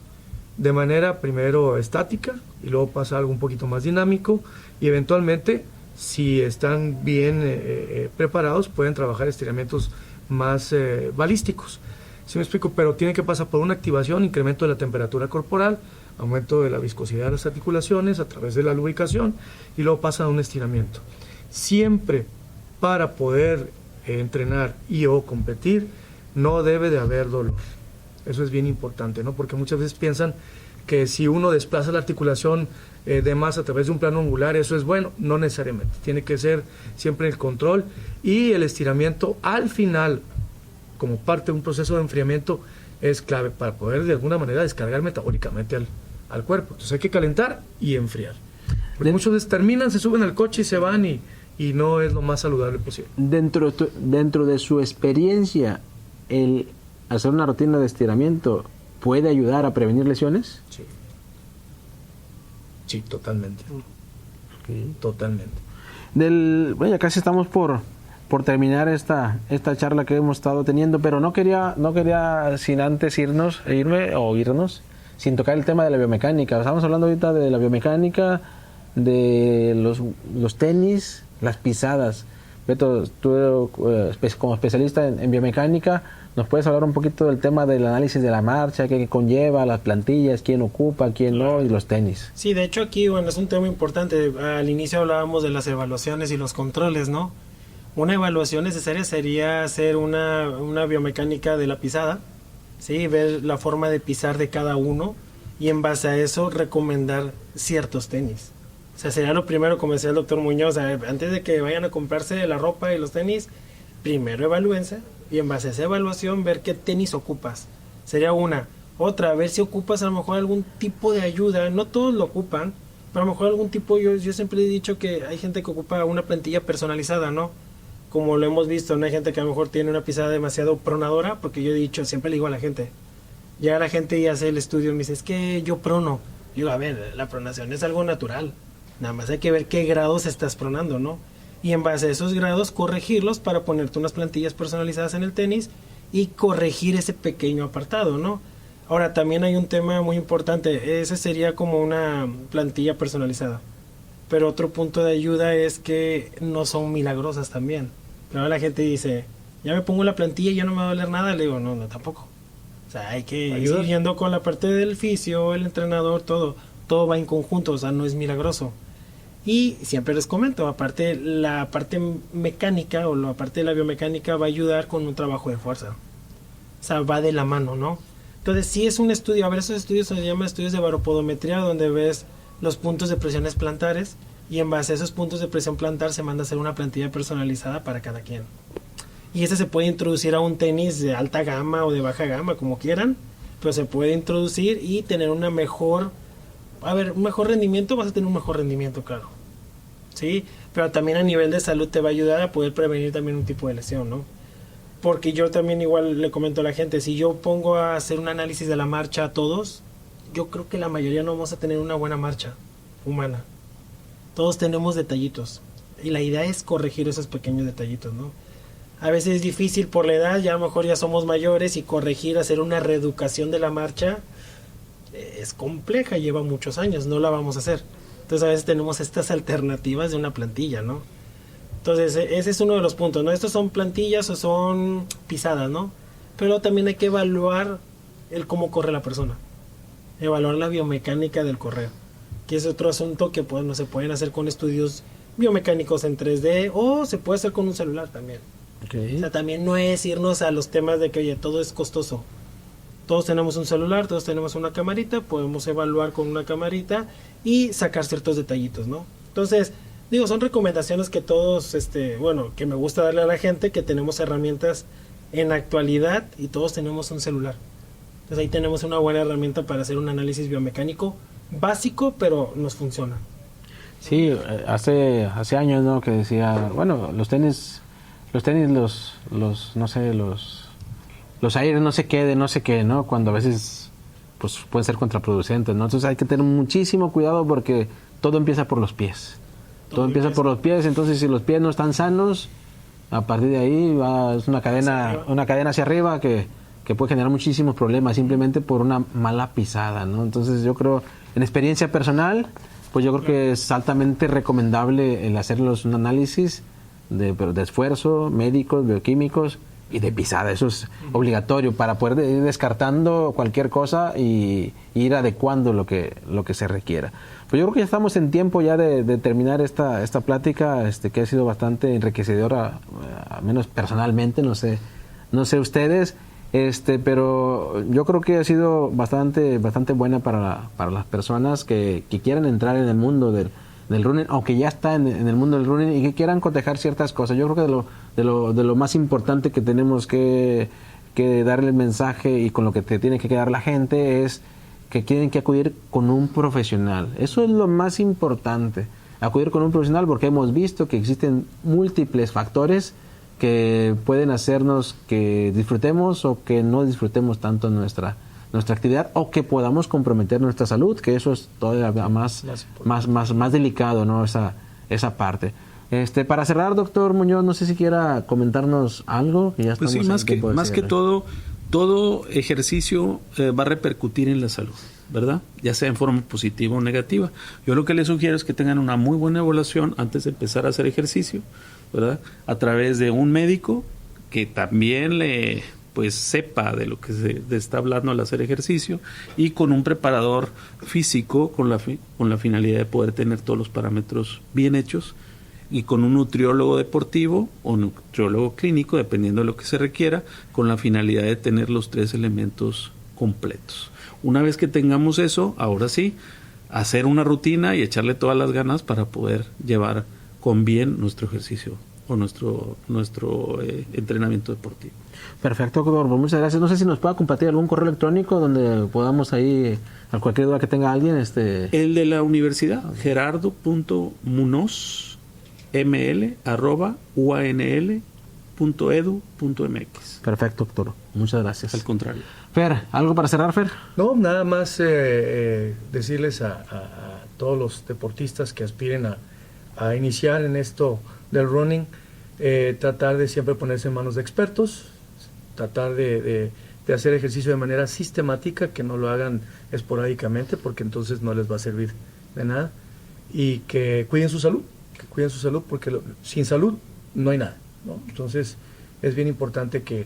De manera primero estática y luego pasa algo un poquito más dinámico y eventualmente, si están bien preparados, pueden trabajar estiramientos más balísticos. ¿Sí me explico? Pero tiene que pasar por una activación, incremento de la temperatura corporal, aumento de la viscosidad de las articulaciones a través de la lubricación y luego pasa a un estiramiento. Siempre para poder entrenar y o competir no debe de haber dolor. Eso es bien importante, ¿no? Porque muchas veces piensan que si uno desplaza la articulación de más a través de un plano angular, eso es bueno. No necesariamente. Tiene que ser siempre el control y el estiramiento al final, como parte de un proceso de enfriamiento, es clave para poder de alguna manera descargar metabólicamente al cuerpo. Entonces hay que calentar y enfriar. Porque muchos veces terminan, se suben al coche y se van y no es lo más saludable posible. Dentro de su experiencia, el hacer una rutina de estiramiento puede ayudar a prevenir lesiones. Sí. Sí, totalmente. Okay. Totalmente. Bueno, ya casi estamos por terminar esta charla que hemos estado teniendo, pero no quería sin antes irnos sin tocar el tema de la biomecánica. Estamos hablando ahorita de la biomecánica, de los tenis, las pisadas. Beto, tú como especialista en biomecánica, ¿nos puedes hablar un poquito del tema del análisis de la marcha, qué conlleva, las plantillas, quién ocupa, quién no, y los tenis? Sí, de hecho aquí, bueno, es un tema importante. Al inicio hablábamos de las evaluaciones y los controles, ¿no? Una evaluación necesaria sería hacer una biomecánica de la pisada, ¿sí? Ver la forma de pisar de cada uno y en base a eso recomendar ciertos tenis. O sea, sería lo primero, como decía el doctor Muñoz, antes de que vayan a comprarse la ropa y los tenis, primero evalúense y en base a esa evaluación ver qué tenis ocupas. Sería una. Otra, ver si ocupas a lo mejor algún tipo de ayuda. No todos lo ocupan, pero a lo mejor algún tipo, yo siempre he dicho que hay gente que ocupa una plantilla personalizada, ¿no? Como lo hemos visto, ¿no? Hay gente que a lo mejor tiene una pisada demasiado pronadora, porque yo he dicho, siempre le digo a la gente, ya la gente ya hace el estudio y me dice, es que yo prono. Digo, a ver, la pronación es algo natural. Nada más hay que ver qué grados estás pronando, ¿no? Y en base a esos grados, corregirlos para ponerte unas plantillas personalizadas en el tenis y corregir ese pequeño apartado, ¿no? Ahora, también hay un tema muy importante. Ese sería como una plantilla personalizada. Pero otro punto de ayuda es que no son milagrosas también. Pero la gente dice, ya me pongo la plantilla y ya no me va a doler nada. Le digo, no, tampoco. O sea, hay que ir yendo con la parte del fisio, el entrenador, todo va en conjunto, o sea, no es milagroso. Y siempre les comento, aparte la parte mecánica o la parte de la biomecánica va a ayudar con un trabajo de fuerza. O sea, va de la mano, ¿no? Entonces, sí es un estudio, a ver, esos estudios se llaman estudios de baropodometría, donde ves los puntos de presiones plantares y en base a esos puntos de presión plantar se manda a hacer una plantilla personalizada para cada quien. Y ese se puede introducir a un tenis de alta gama o de baja gama, como quieran, pero se puede introducir y tener un mejor rendimiento, vas a tener un mejor rendimiento, claro. Sí, pero también a nivel de salud te va a ayudar a poder prevenir también un tipo de lesión, ¿no? Porque yo también igual le comento a la gente, si yo pongo a hacer un análisis de la marcha a todos, yo creo que la mayoría no vamos a tener una buena marcha humana. Todos tenemos detallitos y la idea es corregir esos pequeños detallitos, ¿no? A veces es difícil por la edad, ya a lo mejor ya somos mayores y corregir, hacer una reeducación de la marcha es compleja, lleva muchos años, no la vamos a hacer. Entonces a veces tenemos estas alternativas de una plantilla, ¿no? Entonces ese es uno de los puntos, ¿no? Estos son plantillas o son pisadas, ¿no? Pero también hay que evaluar el cómo corre la persona. Evaluar la biomecánica del correr, que es otro asunto que pues, no se pueden hacer con estudios biomecánicos en 3D o se puede hacer con un celular también. Okay. O sea, también no es irnos a los temas de que, oye, todo es costoso. Todos tenemos un celular, todos tenemos una camarita, podemos evaluar con una camarita y sacar ciertos detallitos, ¿no? Entonces, digo, son recomendaciones que todos, que me gusta darle a la gente, que tenemos herramientas en la actualidad y todos tenemos un celular. Entonces ahí tenemos una buena herramienta para hacer un análisis biomecánico básico, pero nos funciona. Sí, hace años, ¿no? Que decía, bueno, los tenis, los aires no sé qué, ¿no? Cuando a veces pues pueden ser contraproducentes, ¿no? Entonces hay que tener muchísimo cuidado porque todo empieza por los pies. Todo empieza por los pies, entonces si los pies no están sanos, a partir de ahí es una cadena hacia arriba que puede generar muchísimos problemas simplemente por una mala pisada, ¿no? Entonces yo creo, en experiencia personal, pues yo creo que es altamente recomendable el hacerlos un análisis de esfuerzo, médicos, bioquímicos y de pisada. Eso es obligatorio para poder ir descartando cualquier cosa y ir adecuando lo que se requiera. Pues yo creo que ya estamos en tiempo ya de terminar esta plática, que ha sido bastante enriquecedora, al menos personalmente, no sé ustedes, pero yo creo que ha sido bastante buena para las personas que quieran entrar en el mundo del running, aunque ya está en el mundo del running y que quieran cotejar ciertas cosas. Yo creo que de lo más importante que tenemos que darle el mensaje y con lo que te tiene que quedar la gente es que tienen que acudir con un profesional. Eso es lo más importante, acudir con un profesional, porque hemos visto que existen múltiples factores que pueden hacernos que disfrutemos o que no disfrutemos tanto nuestra actividad, o que podamos comprometer nuestra salud, que eso es todavía más delicado, ¿no? Esa parte. Para cerrar, doctor Muñoz, no sé si quiera comentarnos algo. Que ya pues sí, más que todo ejercicio va a repercutir en la salud, ¿verdad? Ya sea en forma positiva o negativa. Yo lo que les sugiero es que tengan una muy buena evaluación antes de empezar a hacer ejercicio, ¿verdad? A través de un médico que también pues sepa de lo que se está hablando al hacer ejercicio, y con un preparador físico con la finalidad de poder tener todos los parámetros bien hechos, y con un nutriólogo deportivo o nutriólogo clínico, dependiendo de lo que se requiera, con la finalidad de tener los 3 elementos completos. Una vez que tengamos eso, ahora sí, hacer una rutina y echarle todas las ganas para poder llevar con bien nuestro ejercicio o nuestro entrenamiento deportivo. Perfecto, doctor. Muchas gracias. No sé si nos pueda compartir algún correo electrónico donde podamos ahí, a cualquier duda que tenga alguien. El de la universidad, gerardo.munoz@uanl.edu.mx. Perfecto, doctor. Muchas gracias. Al contrario. Fer, ¿algo para cerrar, Fer? No, nada más decirles a todos los deportistas que aspiren a iniciar en esto del running, tratar de siempre ponerse en manos de expertos, tratar de hacer ejercicio de manera sistemática, que no lo hagan esporádicamente, porque entonces no les va a servir de nada, y que cuiden su salud, porque sin salud no hay nada, ¿no? Entonces es bien importante que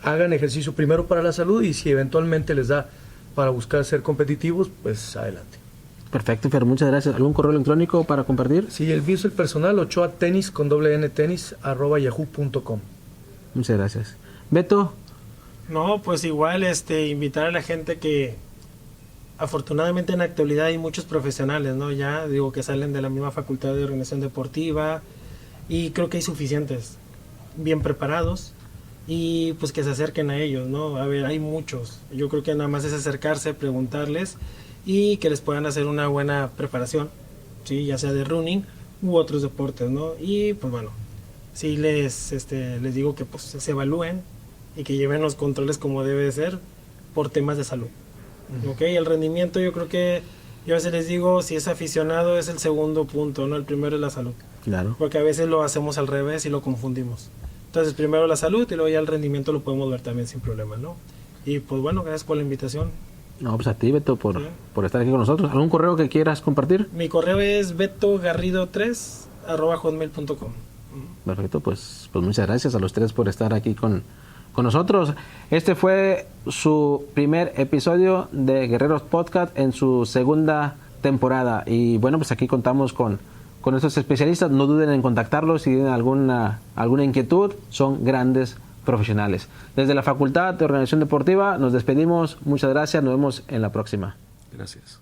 hagan ejercicio primero para la salud, y si eventualmente les da para buscar ser competitivos, pues adelante. Perfecto, Fer, muchas gracias. ¿Algún correo electrónico para compartir? Sí, el mío es el personal, ochoatenis con @yahoo.com. Muchas gracias. Beto. No, pues igual invitar a la gente que afortunadamente en la actualidad hay muchos profesionales, ¿no? Ya digo que salen de la misma facultad de organización deportiva, y creo que hay suficientes, bien preparados, y pues que se acerquen a ellos, ¿no? A ver, hay muchos. Yo creo que nada más es acercarse, preguntarles, y que les puedan hacer una buena preparación, ¿sí? Ya sea de running u otros deportes, ¿no? Y pues bueno, sí les digo que pues se evalúen y que lleven los controles como debe de ser por temas de salud. ¿Ok? El rendimiento, yo creo que yo a veces les digo, si es aficionado es el segundo punto, ¿no? El primero es la salud. Claro. Porque a veces lo hacemos al revés y lo confundimos. Entonces primero la salud y luego ya el rendimiento lo podemos ver también sin problema, ¿no? Y pues bueno, gracias por la invitación. No, pues a ti, Beto, por estar aquí con nosotros. ¿Algún correo que quieras compartir? Mi correo es betogarrido3@hotmail.com. Perfecto, pues muchas gracias a los tres por estar aquí con nosotros. Este fue su primer episodio de Guerreros Podcast en su segunda temporada. Y bueno, pues aquí contamos con estos especialistas. No duden en contactarlos si tienen alguna inquietud. Son grandes profesionales. Desde la Facultad de Organización Deportiva nos despedimos. Muchas gracias. Nos vemos en la próxima. Gracias.